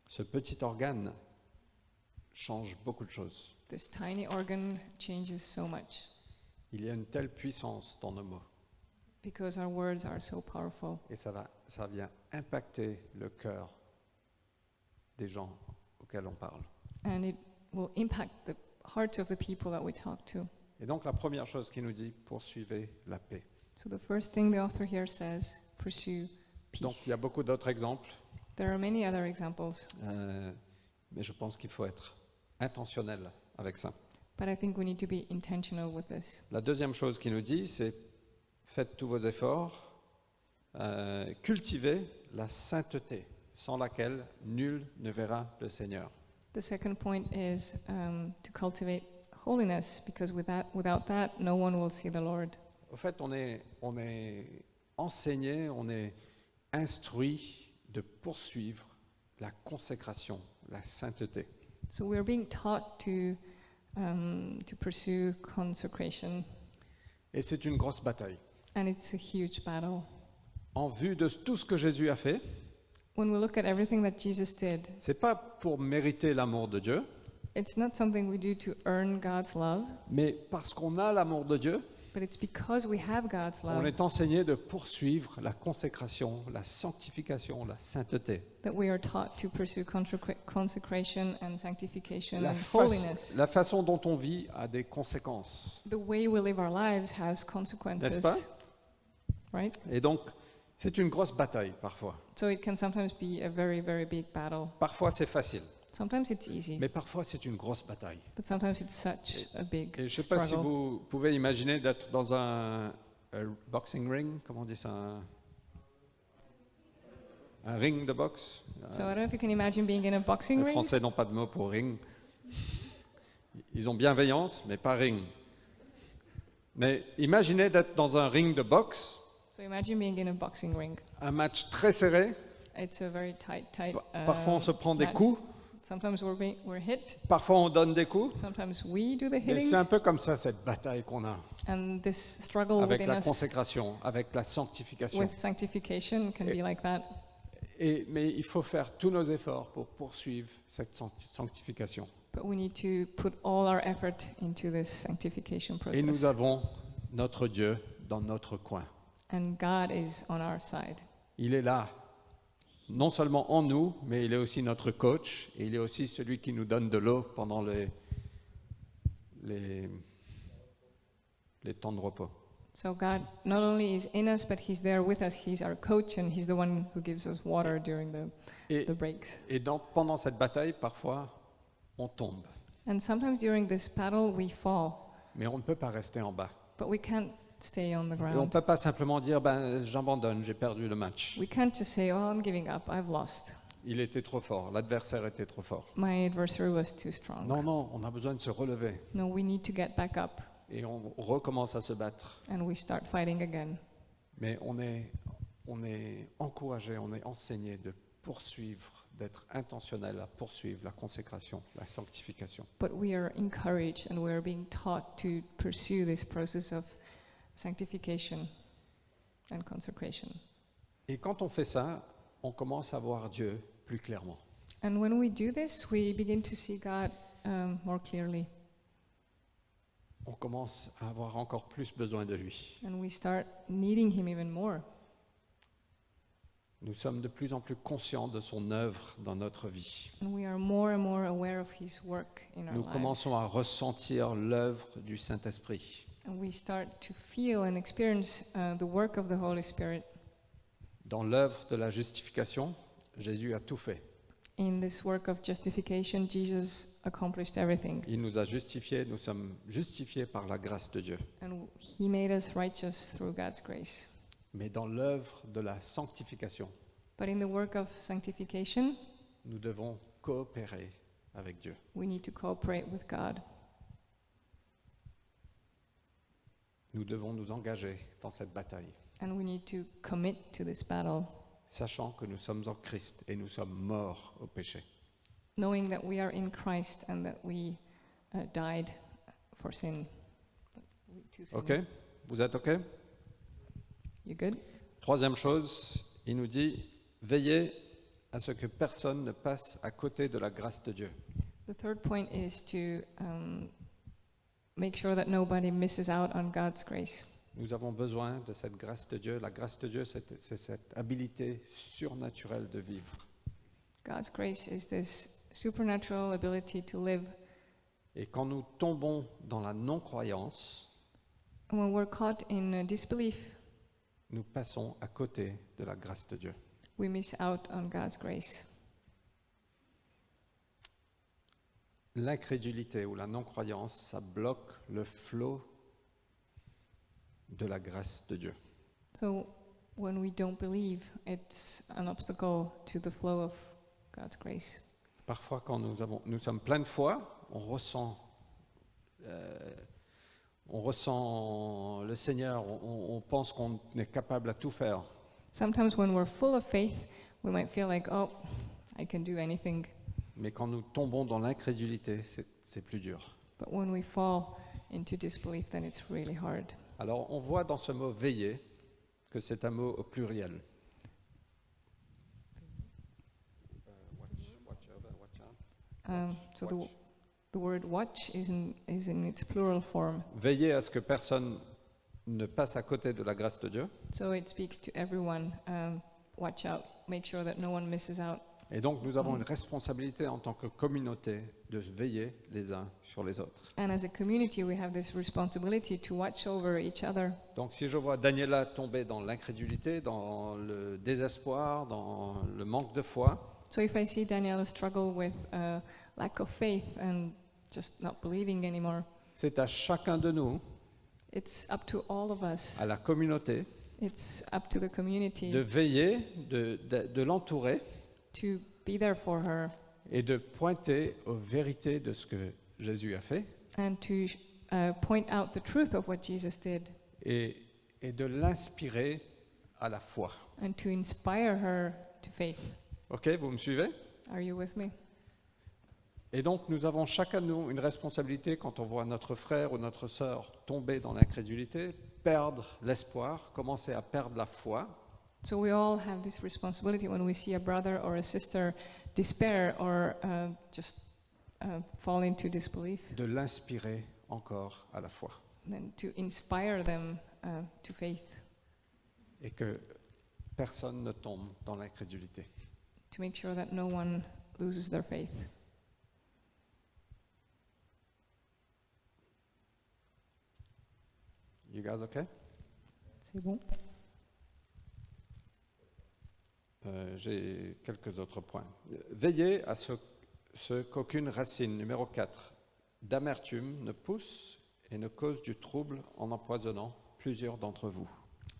Speaker 4: ce petit organe change beaucoup de choses.
Speaker 2: This tiny organ changes so much
Speaker 4: Il y a une telle puissance dans nos mots
Speaker 2: because our words are so powerful.
Speaker 4: et ça vient impacter le cœur des gens auxquels on parle.
Speaker 2: And it will impact the hearts of the people that we talk to.
Speaker 4: Et donc la première chose qu'il nous dit, poursuivez la paix.
Speaker 2: So the first thing the author here says, pursue
Speaker 4: Donc
Speaker 2: peace.
Speaker 4: il y a beaucoup d'autres exemples,
Speaker 2: There are many other examples,
Speaker 4: mais je pense qu'il faut être intentionnel avec ça.
Speaker 2: but I think we need to be intentional with this.
Speaker 4: La deuxième chose qu'il nous dit, c'est faites tous vos efforts, cultivez la sainteté, sans laquelle nul ne verra le Seigneur.
Speaker 2: The second point is to cultivate holiness, because without that, no one will see the Lord.
Speaker 4: Au fait, on est enseigné, on est instruit de poursuivre la consécration, la sainteté.
Speaker 2: So we are being taught to pursue consecration,
Speaker 4: Et c'est une grosse bataille.
Speaker 2: and it's a huge battle.
Speaker 4: En vue de tout ce que Jésus a fait,
Speaker 2: When we look at everything that Jesus did,
Speaker 4: c'est pas pour mériter l'amour de Dieu,
Speaker 2: it's not something we do to earn God's love,
Speaker 4: mais parce qu'on a l'amour de Dieu,
Speaker 2: but it's because we have God's
Speaker 4: on
Speaker 2: love
Speaker 4: est enseigné de poursuivre la consécration, la sanctification, la sainteté.
Speaker 2: that we are taught to pursue consecration and sanctification
Speaker 4: La,
Speaker 2: and
Speaker 4: fa-
Speaker 2: holiness.
Speaker 4: la façon dont on vit a des conséquences,
Speaker 2: The way we live our lives has consequences,
Speaker 4: n'est-ce pas?
Speaker 2: right?
Speaker 4: Et donc, c'est une grosse bataille parfois.
Speaker 2: So it can sometimes be a very, very big battle.
Speaker 4: Parfois, c'est facile,
Speaker 2: Sometimes it's easy,
Speaker 4: mais parfois, c'est une grosse bataille.
Speaker 2: but sometimes it's such a big
Speaker 4: Et je ne sais pas si
Speaker 2: struggle.
Speaker 4: vous pouvez imaginer d'être dans un boxing ring, comment on dit ça? Un ring de boxe.
Speaker 2: So I don't know if you can imagine being in a boxing
Speaker 4: Les
Speaker 2: ring.
Speaker 4: Français n'ont pas de mot pour ring. Ils ont bienveillance, mais pas ring. Mais imaginez d'être dans un ring de boxe,
Speaker 2: So imagine being in a boxing ring,
Speaker 4: un match très serré,
Speaker 2: It's a very tight.
Speaker 4: Parfois, on se prend des
Speaker 2: match.
Speaker 4: coups,
Speaker 2: Sometimes we're hit.
Speaker 4: parfois, on donne des coups.
Speaker 2: Sometimes we do the
Speaker 4: Mais
Speaker 2: hitting.
Speaker 4: c'est un peu comme ça, cette bataille qu'on a
Speaker 2: And this struggle
Speaker 4: avec
Speaker 2: within
Speaker 4: la
Speaker 2: us
Speaker 4: consécration, avec la sanctification.
Speaker 2: with sanctification can be like that.
Speaker 4: Mais il faut faire tous nos efforts pour poursuivre cette sanctification.
Speaker 2: But we need to put all our effort into this sanctification
Speaker 4: Et nous
Speaker 2: process.
Speaker 4: avons notre Dieu dans notre coin.
Speaker 2: And God is on our side.
Speaker 4: Il est là, non seulement en nous, mais il est aussi notre coach, et il est aussi celui qui nous donne de l'eau pendant les temps de repos.
Speaker 2: So God not only is in us, but He's there with us. He's our coach, and He's the one who gives us water during
Speaker 4: Et,
Speaker 2: the breaks.
Speaker 4: et pendant cette bataille, parfois, on tombe.
Speaker 2: And sometimes during this battle, we fall,
Speaker 4: Mais on ne peut pas rester en bas.
Speaker 2: but we can't stay on the
Speaker 4: Et on ne
Speaker 2: ground.
Speaker 4: peut pas simplement dire, j'abandonne, j'ai perdu le match.
Speaker 2: We can't just say, "Oh, I'm giving up. I've lost.
Speaker 4: Il était trop fort, l'adversaire était trop fort.
Speaker 2: My adversary was too strong."
Speaker 4: Non, on a besoin de se relever.
Speaker 2: No, we need to get back up,
Speaker 4: Et on recommence à se battre.
Speaker 2: and we start fighting again.
Speaker 4: Mais on est encouragé, on est enseigné de poursuivre, d'être intentionnel à poursuivre la consécration, la sanctification.
Speaker 2: But we are encouraged and we are being taught to pursue this process of sanctification and consecration.
Speaker 4: Et quand on fait ça, on commence à voir Dieu plus clairement.
Speaker 2: And when we do this, we begin to see God more clearly,
Speaker 4: On commence à avoir encore plus besoin de lui.
Speaker 2: and we start needing Him even more.
Speaker 4: Nous sommes de plus en plus conscients de son œuvre dans notre vie.
Speaker 2: And we are more and more aware of His work in our
Speaker 4: Nous
Speaker 2: lives.
Speaker 4: commençons à ressentir l'œuvre du Saint-Esprit.
Speaker 2: And we start to feel and experience the work of the Holy Spirit.
Speaker 4: Dans l'œuvre de la justification, Jésus a tout fait.
Speaker 2: In this work of justification, Jesus accomplished everything.
Speaker 4: Il nous a justifiés, nous sommes justifiés par la grâce de Dieu.
Speaker 2: And He made us righteous through God's grace.
Speaker 4: Mais dans l'œuvre de la sanctification,
Speaker 2: But in the work of sanctification,
Speaker 4: nous devons coopérer avec Dieu.
Speaker 2: we need to cooperate with God.
Speaker 4: Nous devons nous engager dans cette bataille,
Speaker 2: And we need to commit to this battle,
Speaker 4: sachant que nous sommes en Christ et nous sommes morts au péché.
Speaker 2: knowing that we are in Christ and that we died for sin. To sin.
Speaker 4: OK? Vous êtes OK?
Speaker 2: You good?
Speaker 4: Troisième chose, il nous dit, veillez à ce que personne ne passe à côté de la grâce de Dieu.
Speaker 2: The third point is to make sure that nobody misses out on God's grace.
Speaker 4: Nous avons besoin de cette grâce de Dieu. La grâce de Dieu, c'est cette habilité surnaturelle de vivre.
Speaker 2: God's grace is this supernatural ability to live.
Speaker 4: Et quand nous tombons dans la non-croyance,
Speaker 2: And when we're caught in disbelief,
Speaker 4: nous passons à côté de la grâce de Dieu.
Speaker 2: we miss out on God's grace.
Speaker 4: L'incrédulité ou la non-croyance, ça bloque le flot de la grâce de Dieu.
Speaker 2: So when we don't believe, it's an obstacle to the flow of God's grace.
Speaker 4: Parfois, quand nous sommes pleins de foi, on ressent le Seigneur, on pense qu'on est capable à tout faire.
Speaker 2: Sometimes when we're full of faith, we might feel like, oh, I can do anything.
Speaker 4: Mais quand nous tombons dans l'incrédulité, c'est plus dur.
Speaker 2: But when we fall into disbelief, then it's really hard.
Speaker 4: Alors, on voit dans ce mot veiller que c'est un mot au pluriel.
Speaker 2: So the word watch is in its plural form.
Speaker 4: Veiller à ce que personne ne passe à côté de la grâce de Dieu.
Speaker 2: So it speaks to everyone. Watch out. Make sure that no one misses out.
Speaker 4: Et donc, nous avons une responsabilité en tant que communauté de veiller les uns sur les autres.
Speaker 2: And as a community, we have this responsibility to watch over each other.
Speaker 4: Donc, si je vois Daniela tomber dans l'incrédulité, dans le désespoir, dans le manque de foi,
Speaker 2: So if I see Daniela struggle with lack of faith and just not believing anymore,
Speaker 4: c'est à chacun de nous,
Speaker 2: it's up to all of us.
Speaker 4: à la communauté,
Speaker 2: It's up to the community
Speaker 4: de veiller, de l'entourer
Speaker 2: to be there for her
Speaker 4: et de pointer aux vérités de ce que Jésus a fait
Speaker 2: and to point out the truth of what Jesus did
Speaker 4: et de l'inspirer à la foi.
Speaker 2: and to inspire her to faith.
Speaker 4: Ok, vous me suivez?
Speaker 2: Are you with me?
Speaker 4: Et donc nous avons chacun de nous une responsabilité quand on voit notre frère ou notre sœur tomber dans l'incrédulité, perdre l'espoir, commencer à perdre la foi.
Speaker 2: So we all have this responsibility when we see a brother or a sister despair or just fall into disbelief,
Speaker 4: De l'inspirer encore à la foi.
Speaker 2: then to inspire them to faith,
Speaker 4: Et que personne ne tombe dans l'incrédulité.
Speaker 2: to make sure that no one loses their faith.
Speaker 4: You guys okay?
Speaker 2: C'est bon?
Speaker 4: J'ai quelques autres points. Veillez à ce qu'aucune racine, numéro 4, d'amertume ne pousse et ne cause du trouble en empoisonnant plusieurs d'entre vous.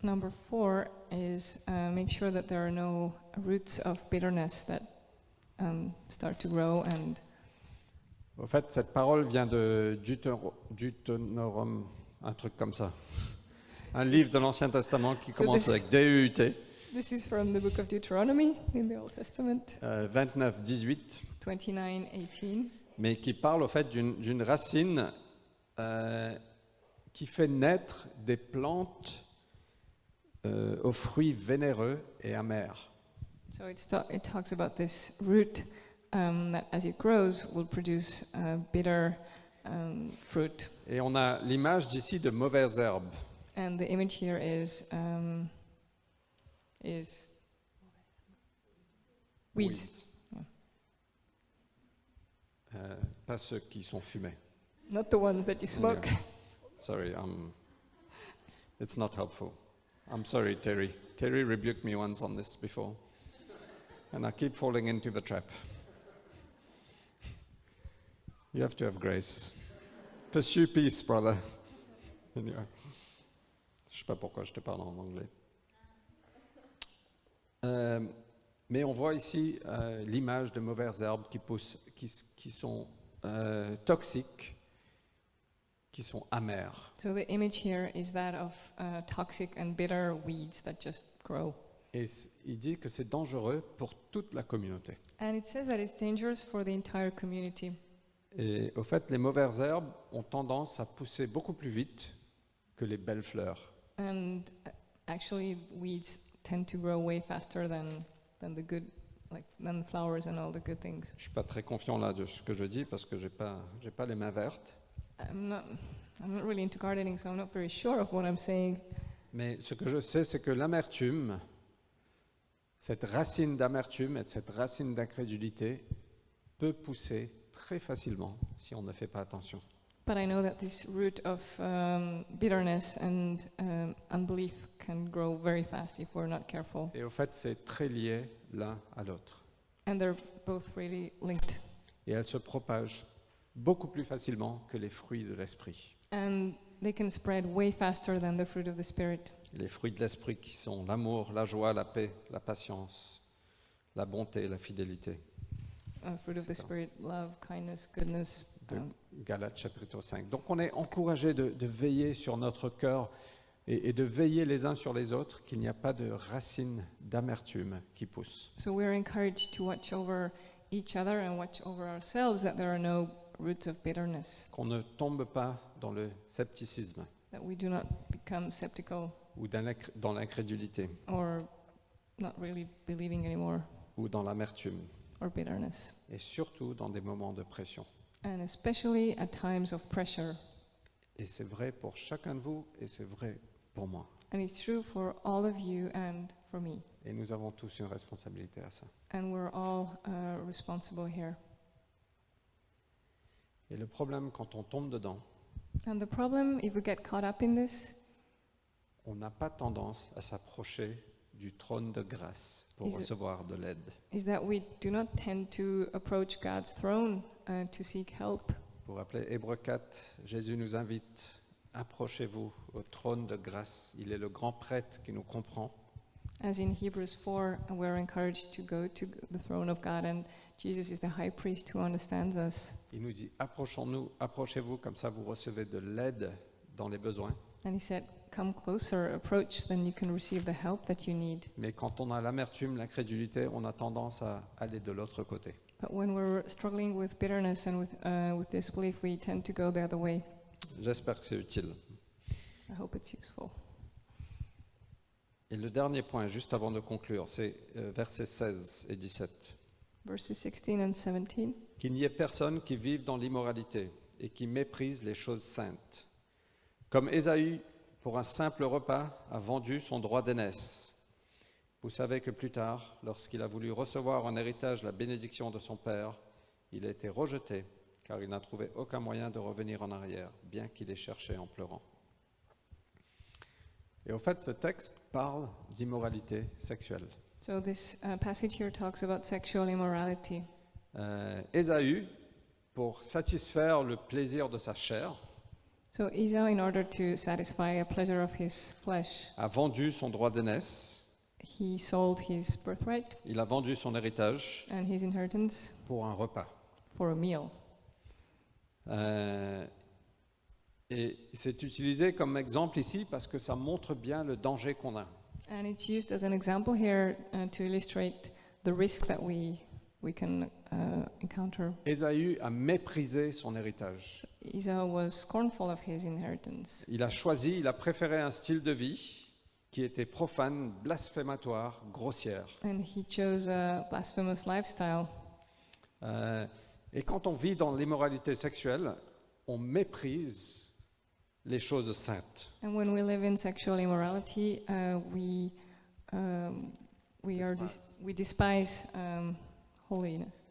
Speaker 2: Number 4 is make sure that there are no roots of bitterness that start to grow. And
Speaker 4: Au fait, cette parole vient de Deutéronome, un truc comme ça. Un livre de l'Ancien Testament qui
Speaker 2: So
Speaker 4: commence
Speaker 2: this-
Speaker 4: avec D-E-U-T,
Speaker 2: this is from the book of Deuteronomy in the Old Testament,
Speaker 4: 29, 18,
Speaker 2: 29:18.
Speaker 4: mais qui parle au fait d'une racine qui fait naître des plantes aux fruits vénéreux et amers.
Speaker 2: So it talks about this root that, as it grows, will produce bitter fruit.
Speaker 4: Et on a l'image d'ici de mauvaises herbes.
Speaker 2: And the image here is weeds, Yeah.
Speaker 4: Pas ceux qui sont fumés.
Speaker 2: not the ones that you smoke.
Speaker 4: Yeah. Sorry, it's not helpful. I'm sorry, Terry. Terry rebuked me once on this before. And I keep falling into the trap. You have to have grace. Pursue peace, brother. Anyway. Je ne sais pas pourquoi je te parle en anglais. Mais on voit ici l'image de mauvaises herbes qui poussent, qui sont toxiques, qui sont amères.
Speaker 2: So the image here is that of toxic and bitter weeds that just grow.
Speaker 4: Et il dit que c'est dangereux pour toute la communauté.
Speaker 2: And it says that it's dangerous for the entire community.
Speaker 4: Et au fait, les mauvaises herbes ont tendance à pousser beaucoup plus vite que les belles fleurs.
Speaker 2: And actually, weeds tend to grow way faster than the good, than the flowers and all the good things.
Speaker 4: Je suis pas très confiant là de ce que je dis parce que j'ai pas les mains vertes.
Speaker 2: I'm not really into gardening, so I'm not very sure of what I'm saying.
Speaker 4: Mais ce que je sais, c'est que l'amertume, cette racine d'amertume et cette racine d'incrédulité peut pousser très facilement si on ne fait pas attention.
Speaker 2: But I know that this root of bitterness and unbelief can grow very fast if we're not careful.
Speaker 4: Et au fait, c'est très lié l'un à l'autre.
Speaker 2: And they're both really linked.
Speaker 4: Et elles se propagent beaucoup plus facilement que les fruits de l'esprit.
Speaker 2: And they can spread way faster than the fruit of the Spirit.
Speaker 4: Les fruits de l'esprit qui sont l'amour, la joie, la paix, la patience, la bonté, la fidélité.
Speaker 2: Fruit of the
Speaker 4: Etc.
Speaker 2: Spirit, love, kindness, goodness.
Speaker 4: De Galates chapitre 5. Donc on est encouragé de veiller sur notre cœur et de veiller les uns sur les autres, qu'il n'y a pas de racines d'amertume qui poussent.
Speaker 2: So we're encouraged to watch over each other and watch over ourselves, that there are no roots of bitterness,
Speaker 4: Qu'on ne tombe pas dans le scepticisme
Speaker 2: that we do not become skeptical
Speaker 4: ou dans l'incrédulité
Speaker 2: or not really believing anymore,
Speaker 4: ou dans l'amertume,
Speaker 2: or bitterness.
Speaker 4: et surtout dans des moments de pression.
Speaker 2: And especially at times of pressure.
Speaker 4: Et c'est vrai pour chacun de vous et c'est vrai pour moi.
Speaker 2: And it's true for all of you and for me.
Speaker 4: Et nous avons tous une responsabilité à ça.
Speaker 2: And we're all responsible here.
Speaker 4: Et le problème quand on tombe dedans,
Speaker 2: And the problem, if we get caught up in this,
Speaker 4: on n'a pas tendance à s'approcher du trône de grâce pour
Speaker 2: Is it-
Speaker 4: recevoir de l'aide.
Speaker 2: is that we do not tend to approach God's throne to seek help.
Speaker 4: Vous vous rappelez, Hébreux 4, Jésus nous invite, approchez-vous au trône de grâce. Il est le grand prêtre qui nous comprend.
Speaker 2: As in Hebrews 4, we're encouraged to go to the throne of God, and Jesus is the high priest who understands us.
Speaker 4: Il nous dit, approchez-vous, comme ça vous recevez de l'aide dans les besoins.
Speaker 2: And he said, come closer, approach, then you can receive the help that you need.
Speaker 4: Mais quand on a l'amertume, l'incrédulité, on a tendance à aller de l'autre côté.
Speaker 2: But when we're struggling with bitterness and with disbelief, we tend to go the other way.
Speaker 4: J'espère que c'est utile.
Speaker 2: I hope it's useful.
Speaker 4: Et le dernier point, juste avant de conclure, c'est versets 16 et 17.
Speaker 2: Verses 16 and 17.
Speaker 4: Qu'il n'y ait personne qui vive dans l'immoralité et qui méprise les choses saintes. Comme Ésaü, pour un simple repas, a vendu son droit d'aînesse. Vous savez que plus tard, lorsqu'il a voulu recevoir en héritage la bénédiction de son père, il a été rejeté, car il n'a trouvé aucun moyen de revenir en arrière, bien qu'il ait cherché en pleurant. Et au fait, ce texte parle d'immoralité sexuelle.
Speaker 2: So this passage here talks about sexual immorality.
Speaker 4: Ésaü, pour satisfaire le plaisir de sa chair,
Speaker 2: So Esau, in order to satisfy a pleasure of his flesh,
Speaker 4: a vendu son droit d'aînesse,
Speaker 2: he sold his birthright
Speaker 4: il a vendu son héritage
Speaker 2: and his inheritance
Speaker 4: pour un repas.
Speaker 2: for a meal.
Speaker 4: Et c'est utilisé comme exemple ici parce que ça montre bien le danger qu'on a.
Speaker 2: And it's used as an example here to illustrate the risk that we can encounter.
Speaker 4: Ésaü a méprisé son héritage.
Speaker 2: Esau was scornful of his inheritance.
Speaker 4: Il a préféré un style de vie qui était profane, blasphématoire, grossière.
Speaker 2: And he chose a blasphemous lifestyle.
Speaker 4: Et quand on vit dans l'immoralité sexuelle, on méprise les choses saintes.
Speaker 2: And when we live in sexual immorality, we despise holiness.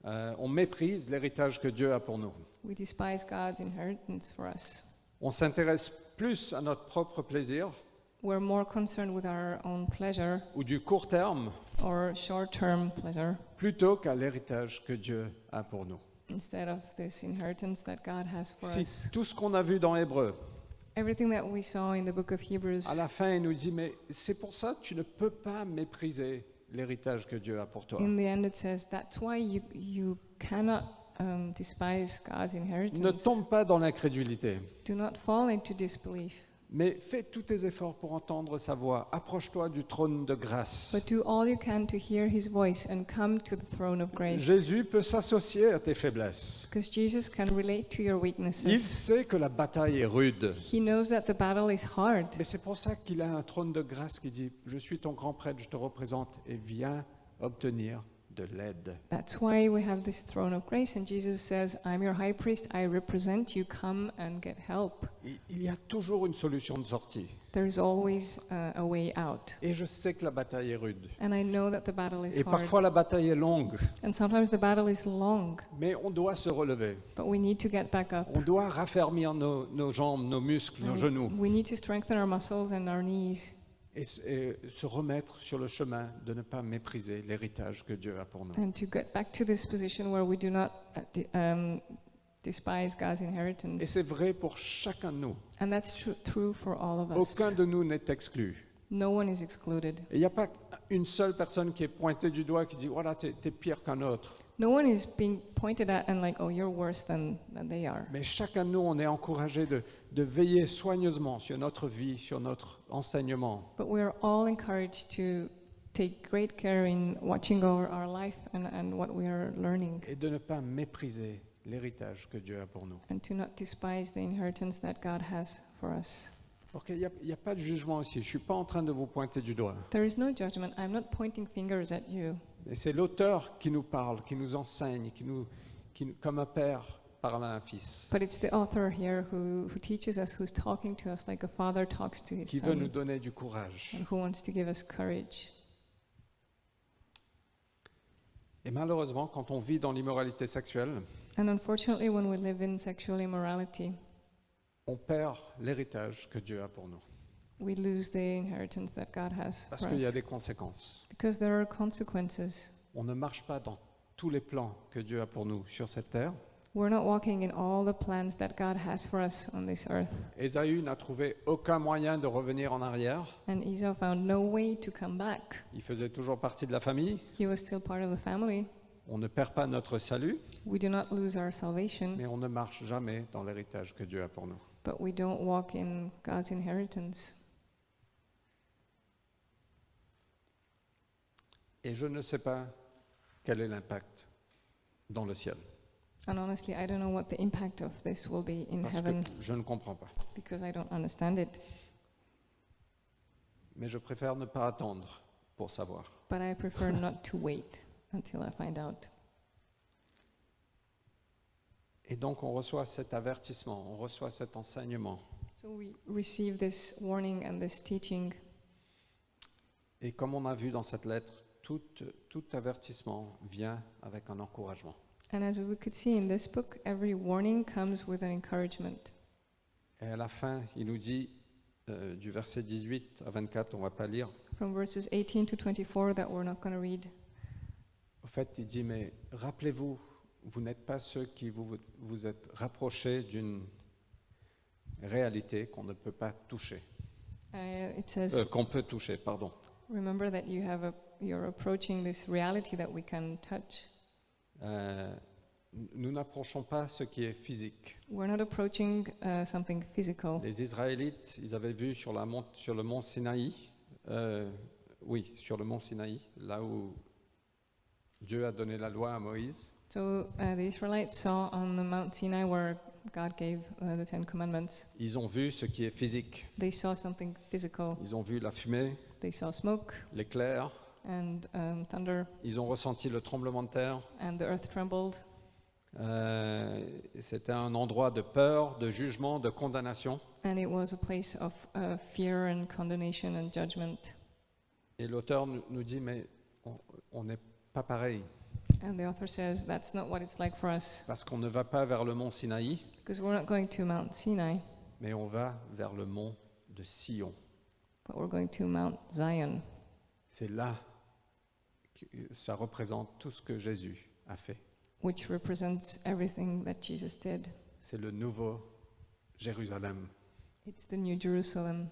Speaker 4: On méprise l'héritage que Dieu a pour nous.
Speaker 2: We despise God's inheritance for us.
Speaker 4: On s'intéresse plus à notre propre plaisir
Speaker 2: We're more concerned with our own pleasure
Speaker 4: ou du court terme
Speaker 2: or short-term pleasure
Speaker 4: plutôt qu'à l'héritage que Dieu a pour nous.
Speaker 2: instead of this inheritance that God has for
Speaker 4: Si
Speaker 2: us.
Speaker 4: tout ce qu'on a vu dans Hébreu,
Speaker 2: Everything that we saw in the book of Hebrews,
Speaker 4: à la fin, il nous dit, mais c'est pour ça que tu ne peux pas mépriser l'héritage que Dieu a pour toi.
Speaker 2: in the end it says that's why you cannot despise God's
Speaker 4: Ne
Speaker 2: inheritance.
Speaker 4: tombe pas dans l'incrédulité,
Speaker 2: Do not fall into disbelief,
Speaker 4: mais fais tous tes efforts pour entendre sa voix. Approche-toi du trône de grâce.
Speaker 2: but do all you can to hear his voice and come to the throne of grace.
Speaker 4: Jésus peut s'associer à tes faiblesses.
Speaker 2: Because Jesus can relate to your
Speaker 4: Il
Speaker 2: weaknesses.
Speaker 4: sait que la bataille est rude.
Speaker 2: He knows that the battle is hard.
Speaker 4: Mais c'est pour ça qu'il a un trône de grâce qui dit, je suis ton grand prêtre, je te représente et viens obtenir de l'aide.
Speaker 2: That's why we have this throne of grace, and Jesus says, I'm your high priest, I represent you, come and get help.
Speaker 4: Il y a toujours une solution de sortie.
Speaker 2: There is always a way out.
Speaker 4: Et je sais que la bataille est rude.
Speaker 2: And I know that the battle is
Speaker 4: Et parfois
Speaker 2: hard.
Speaker 4: la bataille est longue,
Speaker 2: And sometimes the battle is long,
Speaker 4: mais on doit se relever.
Speaker 2: but we need to get back up.
Speaker 4: On doit raffermir nos jambes, nos muscles, nos genoux
Speaker 2: We need to strengthen our muscles and our knees
Speaker 4: et se remettre sur le chemin de ne pas mépriser l'héritage que Dieu a pour nous.
Speaker 2: and to get back to this position where we do not despise God's
Speaker 4: Et
Speaker 2: inheritance.
Speaker 4: c'est vrai pour chacun de nous.
Speaker 2: And that's true for all of us.
Speaker 4: Aucun de nous n'est exclu.
Speaker 2: No one is excluded.
Speaker 4: Et il n'y a pas une seule personne qui est pointée du doigt qui dit voilà, t'es pire qu'un autre.
Speaker 2: No one is being pointed at and like, oh, you're worse than they are.
Speaker 4: Mais chacun de nous, on est encouragé de veiller soigneusement sur notre vie, sur notre enseignement.
Speaker 2: But we are all encouraged to take great care in watching over our life and what we are learning,
Speaker 4: Et de ne pas mépriser l'héritage que Dieu a pour nous.
Speaker 2: and to not despise the inheritance that God has for us.
Speaker 4: Ok, il n'y a pas de jugement ici. Je ne suis pas en train de vous pointer du doigt.
Speaker 2: There is no judgment. I'm not pointing fingers at you.
Speaker 4: Mais c'est l'auteur qui nous parle, qui nous enseigne, comme un père parle à un fils,
Speaker 2: But it's the author here who teaches us, who's talking to us like a father talks to his
Speaker 4: qui veut nous
Speaker 2: son,
Speaker 4: donner du courage.
Speaker 2: and who wants to give us courage.
Speaker 4: Et malheureusement, quand on vit dans l'immoralité sexuelle,
Speaker 2: And unfortunately, when we live in sexual immorality,
Speaker 4: on perd l'héritage que Dieu a pour nous.
Speaker 2: we lose the inheritance that God has
Speaker 4: Parce
Speaker 2: for
Speaker 4: qu'il y a
Speaker 2: us.
Speaker 4: des conséquences.
Speaker 2: Because there are consequences.
Speaker 4: On ne marche pas dans tous les plans que Dieu a pour nous sur cette terre.
Speaker 2: We're not walking in all the plans that God has for us on this earth.
Speaker 4: Ésaü n'a trouvé aucun moyen de revenir en arrière.
Speaker 2: And Esau found no way to come back.
Speaker 4: Il faisait toujours partie de la famille.
Speaker 2: He was still part of the family.
Speaker 4: On ne perd pas notre salut,
Speaker 2: We do not lose our salvation,
Speaker 4: mais on ne marche jamais dans l'héritage que Dieu a pour nous.
Speaker 2: but we don't walk in God's inheritance.
Speaker 4: Et je ne sais pas quel est l'impact dans le ciel,
Speaker 2: And honestly, I don't know what the impact of this will be in
Speaker 4: parce
Speaker 2: heaven
Speaker 4: que je ne comprends pas.
Speaker 2: because I don't understand it.
Speaker 4: Mais je préfère ne pas attendre pour savoir.
Speaker 2: But I prefer not to wait until I find out.
Speaker 4: Et donc on reçoit cet avertissement, on reçoit cet enseignement.
Speaker 2: So we receive this warning and this teaching.
Speaker 4: Et comme on a vu dans cette lettre, tout avertissement vient avec un encouragement.
Speaker 2: And as we could see in this book, every warning comes with an encouragement.
Speaker 4: Et à la fin, il nous dit, du verset 18 à 24, on ne va pas lire,
Speaker 2: From verses 18 to 24 that we're not going to read.
Speaker 4: au fait, il dit, mais rappelez-vous, vous n'êtes pas ceux qui vous êtes rapprochés d'une réalité qu'on ne peut pas toucher,
Speaker 2: It says,
Speaker 4: qu'on peut toucher, pardon.
Speaker 2: remember that you're approaching this reality that we can touch.
Speaker 4: Nous n'approchons pas ce qui est physique.
Speaker 2: We're not approaching something physical.
Speaker 4: Les Israélites, ils avaient vu sur le mont Sinaï, sur le mont Sinaï, là où Dieu a donné la loi à Moïse.
Speaker 2: So the Israelites saw on the Mount Sinai where God gave the Ten Commandments.
Speaker 4: Ils ont vu ce qui est physique.
Speaker 2: They saw something physical.
Speaker 4: Ils ont vu la fumée,
Speaker 2: They saw smoke
Speaker 4: l'éclair.
Speaker 2: and thunder,
Speaker 4: Ils ont ressenti le tremblement de terre.
Speaker 2: and the earth trembled.
Speaker 4: C'était un endroit de peur, de jugement, de condamnation.
Speaker 2: And it was a place of fear and condemnation and judgment.
Speaker 4: Et l'auteur nous dit, mais on n'est pas pareil,
Speaker 2: And the author says that's not what it's like for us,
Speaker 4: parce qu'on ne va pas vers le mont Sinaï,
Speaker 2: because we're not going to Mount Sinai,
Speaker 4: mais on va vers le mont de Sion.
Speaker 2: but we're going to Mount Zion.
Speaker 4: C'est là que ça représente tout ce que Jésus a fait.
Speaker 2: Which represents everything that Jesus did.
Speaker 4: C'est le nouveau Jérusalem.
Speaker 2: It's the New Jerusalem.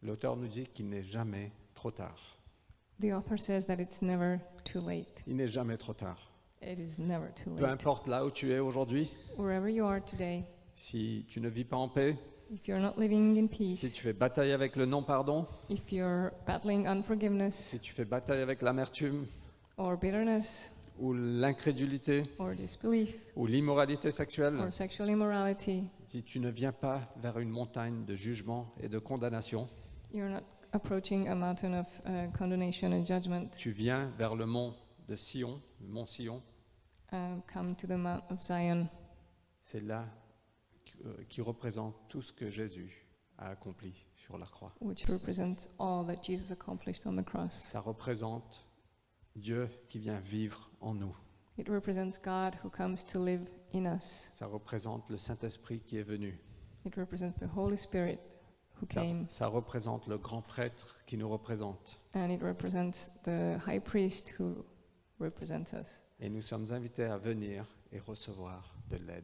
Speaker 4: L'auteur nous dit qu'il n'est jamais trop tard.
Speaker 2: The author says that it's never too late.
Speaker 4: Il n'est jamais trop tard.
Speaker 2: It is never too
Speaker 4: Peu
Speaker 2: late.
Speaker 4: importe là où tu es aujourd'hui,
Speaker 2: Wherever you are today,
Speaker 4: si tu ne vis pas en paix,
Speaker 2: if you're not living in
Speaker 4: si
Speaker 2: peace,
Speaker 4: tu fais bataille avec le non-pardon,
Speaker 2: if you're battling unforgiveness
Speaker 4: si tu fais bataille avec l'amertume
Speaker 2: or bitterness
Speaker 4: ou l'incrédulité
Speaker 2: or disbelief
Speaker 4: ou l'immoralité sexuelle,
Speaker 2: or sexual immorality,
Speaker 4: si tu ne viens pas vers une montagne de jugement et de condamnation,
Speaker 2: you're not approaching a mountain of condemnation and judgment.
Speaker 4: tu viens vers le mont de Sion, le mont Sion.
Speaker 2: Come to the Mount of Zion,
Speaker 4: C'est là qui représente tout ce que Jésus a accompli sur la croix.
Speaker 2: which represents all that Jesus accomplished on the cross.
Speaker 4: Ça représente Dieu qui vient vivre en nous.
Speaker 2: It represents God who comes to live in us.
Speaker 4: Ça représente le Saint-Esprit qui est venu.
Speaker 2: It represents the Holy Spirit who came,
Speaker 4: Ça représente le grand prêtre qui nous représente.
Speaker 2: and it represents the high priest who represents us.
Speaker 4: Et nous sommes invités à venir et recevoir de l'aide.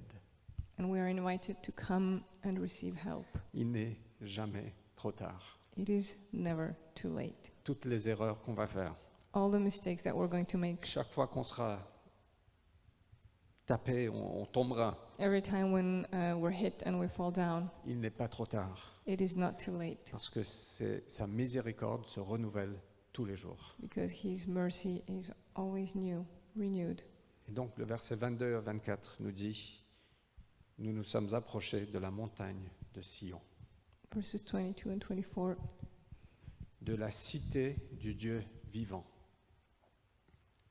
Speaker 2: And we are invited to come and receive help.
Speaker 4: Il n'est jamais trop tard.
Speaker 2: It is never too late.
Speaker 4: Toutes les erreurs qu'on va faire,
Speaker 2: All the mistakes that we're going to make,
Speaker 4: chaque fois qu'on sera tapé, on tombera.
Speaker 2: every time when we're hit and we fall down,
Speaker 4: Il n'est pas trop tard.
Speaker 2: it is not too late,
Speaker 4: Parce que sa miséricorde se renouvelle tous les jours.
Speaker 2: because His mercy is always new, renewed.
Speaker 4: Et donc le verset 22 à 24 nous dit, nous nous sommes approchés de la montagne de Sion,
Speaker 2: Verses 22 and 24.
Speaker 4: de la cité du Dieu vivant.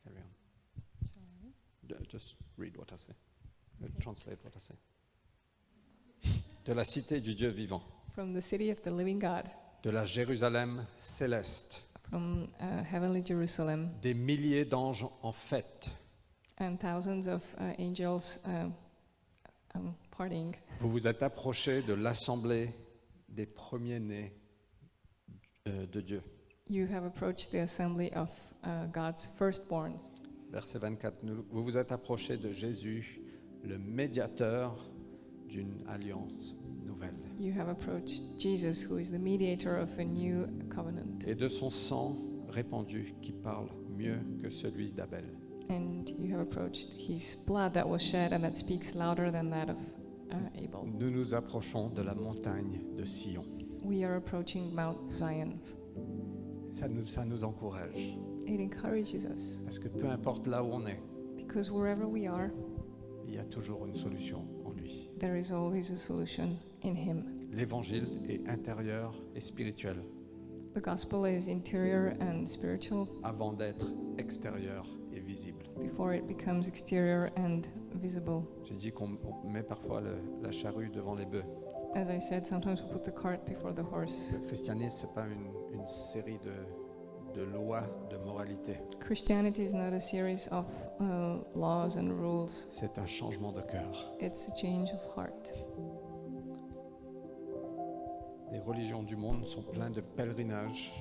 Speaker 4: Carry on. Just read what I say. Translate what I say. De la cité du Dieu vivant,
Speaker 2: From the city of the living God,
Speaker 4: de la Jérusalem céleste,
Speaker 2: from heavenly Jerusalem,
Speaker 4: des milliers d'anges en fête.
Speaker 2: and thousands of angels partying.
Speaker 4: Vous vous êtes approchés de l'assemblée des premiers-nés de Dieu.
Speaker 2: You have approached the assembly of God's firstborns.
Speaker 4: Verset 24, vous vous êtes approchés de Jésus, le médiateur d'une alliance nouvelle,
Speaker 2: You have approached Jesus, who is the mediator of a new covenant,
Speaker 4: et de son sang répandu qui parle mieux que celui d'Abel.
Speaker 2: And you have approached his blood that was shed and that speaks louder than that of Abel.
Speaker 4: Nous nous approchons de la montagne de Sion.
Speaker 2: We are approaching Mount Zion.
Speaker 4: Ça nous encourage.
Speaker 2: It encourages us
Speaker 4: Parce que peu importe là où on est,
Speaker 2: because wherever we are,
Speaker 4: il y a toujours une solution en lui.
Speaker 2: there is always a solution in him.
Speaker 4: L'évangile est intérieur et spirituel
Speaker 2: The gospel is interior and spiritual
Speaker 4: avant d'être extérieur et visible.
Speaker 2: before it becomes exterior and visible.
Speaker 4: J'ai dit qu'on met parfois la charrue devant les bœufs.
Speaker 2: As I said, sometimes we put the cart before the horse.
Speaker 4: Le christianisme, ce n'est pas une série de lois, de moralité.
Speaker 2: Christianity is not a series of laws and rules.
Speaker 4: C'est un changement de cœur.
Speaker 2: It's a change of heart.
Speaker 4: Les religions du monde sont pleines de pèlerinages,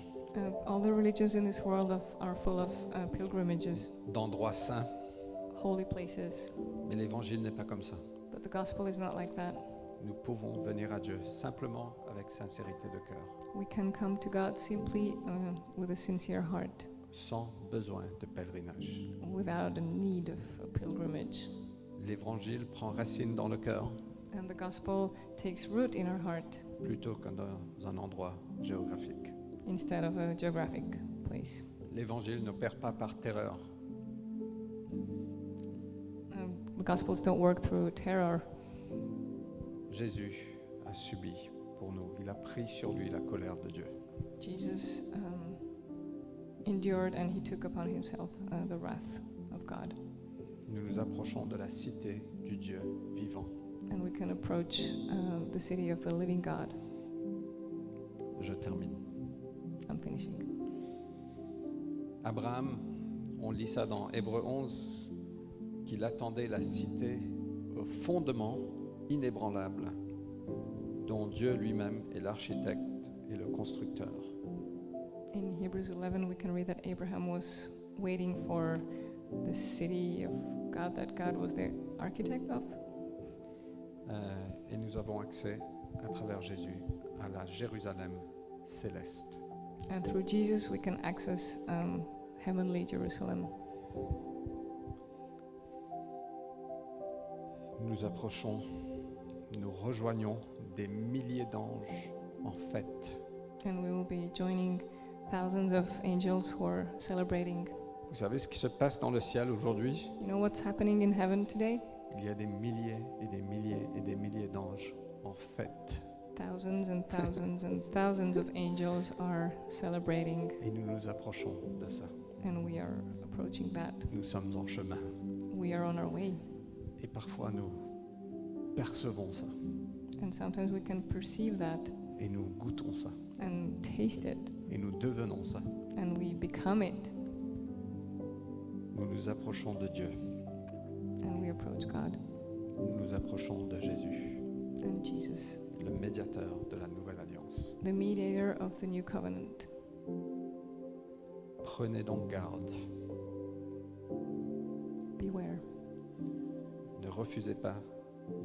Speaker 2: All the religions in this world are full of pilgrimages,
Speaker 4: d'endroits saints,
Speaker 2: holy places.
Speaker 4: mais l'évangile n'est pas comme ça.
Speaker 2: But the gospel is not like that.
Speaker 4: Nous pouvons venir à Dieu simplement avec sincérité de cœur,
Speaker 2: We can come to God simply with a sincere heart,
Speaker 4: sans besoin de pèlerinage.
Speaker 2: without a need of a pilgrimage.
Speaker 4: L'évangile prend racine dans le cœur
Speaker 2: And the gospel takes root in our heart
Speaker 4: plutôt que dans un endroit géographique.
Speaker 2: instead of a geographic place.
Speaker 4: L'évangile n'opère pas par terreur.
Speaker 2: The gospels don't work through terror.
Speaker 4: Jésus a subi pour nous. Il a pris sur lui la colère de Dieu.
Speaker 2: Jesus endured and he took upon himself the wrath of God.
Speaker 4: Nous nous approchons de la cité du Dieu vivant.
Speaker 2: And we can approach the city of the living God.
Speaker 4: Je termine.
Speaker 2: I'm finishing.
Speaker 4: Abraham, on lit ça dans Hébreux 11, qu'il attendait la cité au fondement inébranlable, dont Dieu lui-même est l'architecte et le constructeur.
Speaker 2: In Hebrews 11, we can read that Abraham was waiting for the city of God that God was the architect of.
Speaker 4: Et nous avons accès, à travers Jésus, à la Jérusalem céleste.
Speaker 2: And through Jesus, we can access heavenly Jerusalem.
Speaker 4: Nous approchons, nous rejoignons des milliers d'anges en fête.
Speaker 2: And we will be joining thousands of angels who are celebrating.
Speaker 4: Vous savez ce qui se passe dans le ciel aujourd'hui?
Speaker 2: You know what's happening in heaven today?
Speaker 4: Il y a des milliers et des milliers et des milliers d'anges en fête.
Speaker 2: Thousands and thousands and thousands of angels are celebrating,
Speaker 4: Et nous nous approchons de ça.
Speaker 2: and we are approaching that.
Speaker 4: Nous sommes en chemin.
Speaker 2: We are on our way.
Speaker 4: Et parfois nous percevons ça.
Speaker 2: And sometimes we can perceive that
Speaker 4: Et nous goûtons ça.
Speaker 2: and taste it,
Speaker 4: Et nous devenons ça.
Speaker 2: and we become it,
Speaker 4: Nous nous approchons de Dieu.
Speaker 2: and we approach God
Speaker 4: Nous nous approchons de Jésus,
Speaker 2: and Jesus,
Speaker 4: le médiateur de la nouvelle alliance.
Speaker 2: the mediator of the new covenant.
Speaker 4: Prenez donc garde.
Speaker 2: Beware.
Speaker 4: Ne refusez pas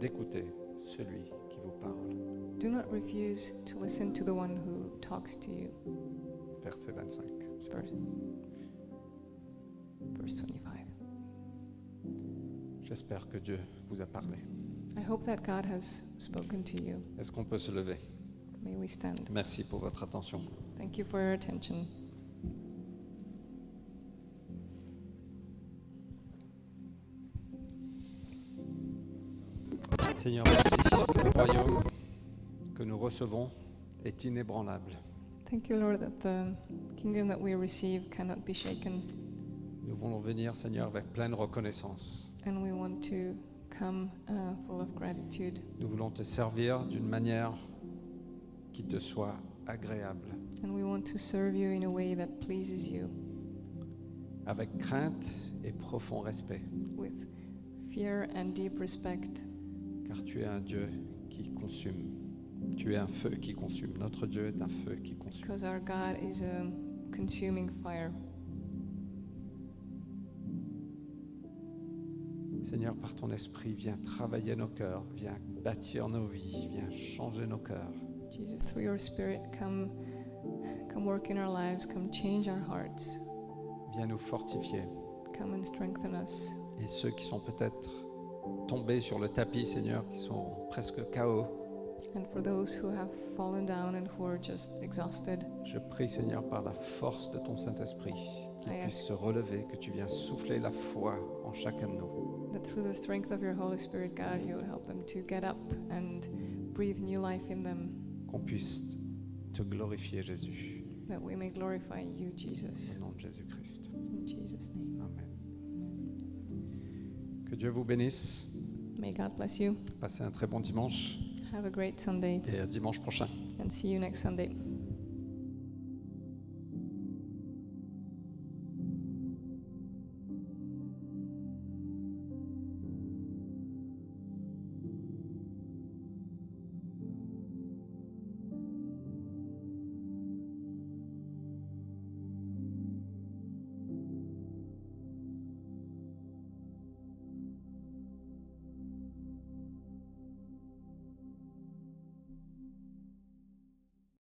Speaker 4: d'écouter celui qui vous parle.
Speaker 2: Do not refuse to listen to the one who talks to you.
Speaker 4: Verset 25.
Speaker 2: Verse 25.
Speaker 4: J'espère que Dieu vous a parlé.
Speaker 2: I hope that God has spoken to you.
Speaker 4: Est-ce qu'on peut se lever?
Speaker 2: May we stand.
Speaker 4: Merci pour votre attention.
Speaker 2: Thank you for your attention.
Speaker 4: Seigneur, merci. Le royaume que nous recevons est inébranlable.
Speaker 2: Thank you, Lord, that the kingdom that we receive cannot be shaken,
Speaker 4: Nous voulons venir, Seigneur, avec pleine reconnaissance.
Speaker 2: and we want to come full of gratitude,
Speaker 4: Nous voulons te servir d'une manière qui te soit agréable,
Speaker 2: and we want to serve you in a way that pleases you,
Speaker 4: avec crainte et profond respect,
Speaker 2: with fear and deep respect,
Speaker 4: car tu es un Dieu qui consume. Tu es un feu qui consume. Notre Dieu est un feu qui consume.
Speaker 2: because our God is a consuming fire.
Speaker 4: Seigneur, par ton esprit, viens travailler nos cœurs, viens bâtir nos vies, viens changer nos cœurs.
Speaker 2: Jesus, through your Spirit, come work in our lives, come change our hearts,
Speaker 4: Viens nous fortifier,
Speaker 2: come and strengthen us.
Speaker 4: Et ceux qui sont peut-être tombés sur le tapis, Seigneur, qui sont presque KO,
Speaker 2: And for those who have fallen down and who are just exhausted,
Speaker 4: je prie, Seigneur, par la force de ton Saint-Esprit, qu'ils
Speaker 2: Amen.
Speaker 4: puissent se relever, que tu viens souffler la foi en chacun de nous.
Speaker 2: that through the strength of your Holy Spirit, God, you will help them to get up and breathe new life in them,
Speaker 4: Qu'on puisse te glorifier, Jésus.
Speaker 2: that we may glorify you,
Speaker 4: Au
Speaker 2: Jesus.
Speaker 4: nom de Jésus-Christ.
Speaker 2: In Jesus' name.
Speaker 4: Amen. Que Dieu vous bénisse.
Speaker 2: May God bless you.
Speaker 4: Passez un très bon dimanche
Speaker 2: Have a great Sunday
Speaker 4: et à dimanche prochain.
Speaker 2: and see you next Sunday.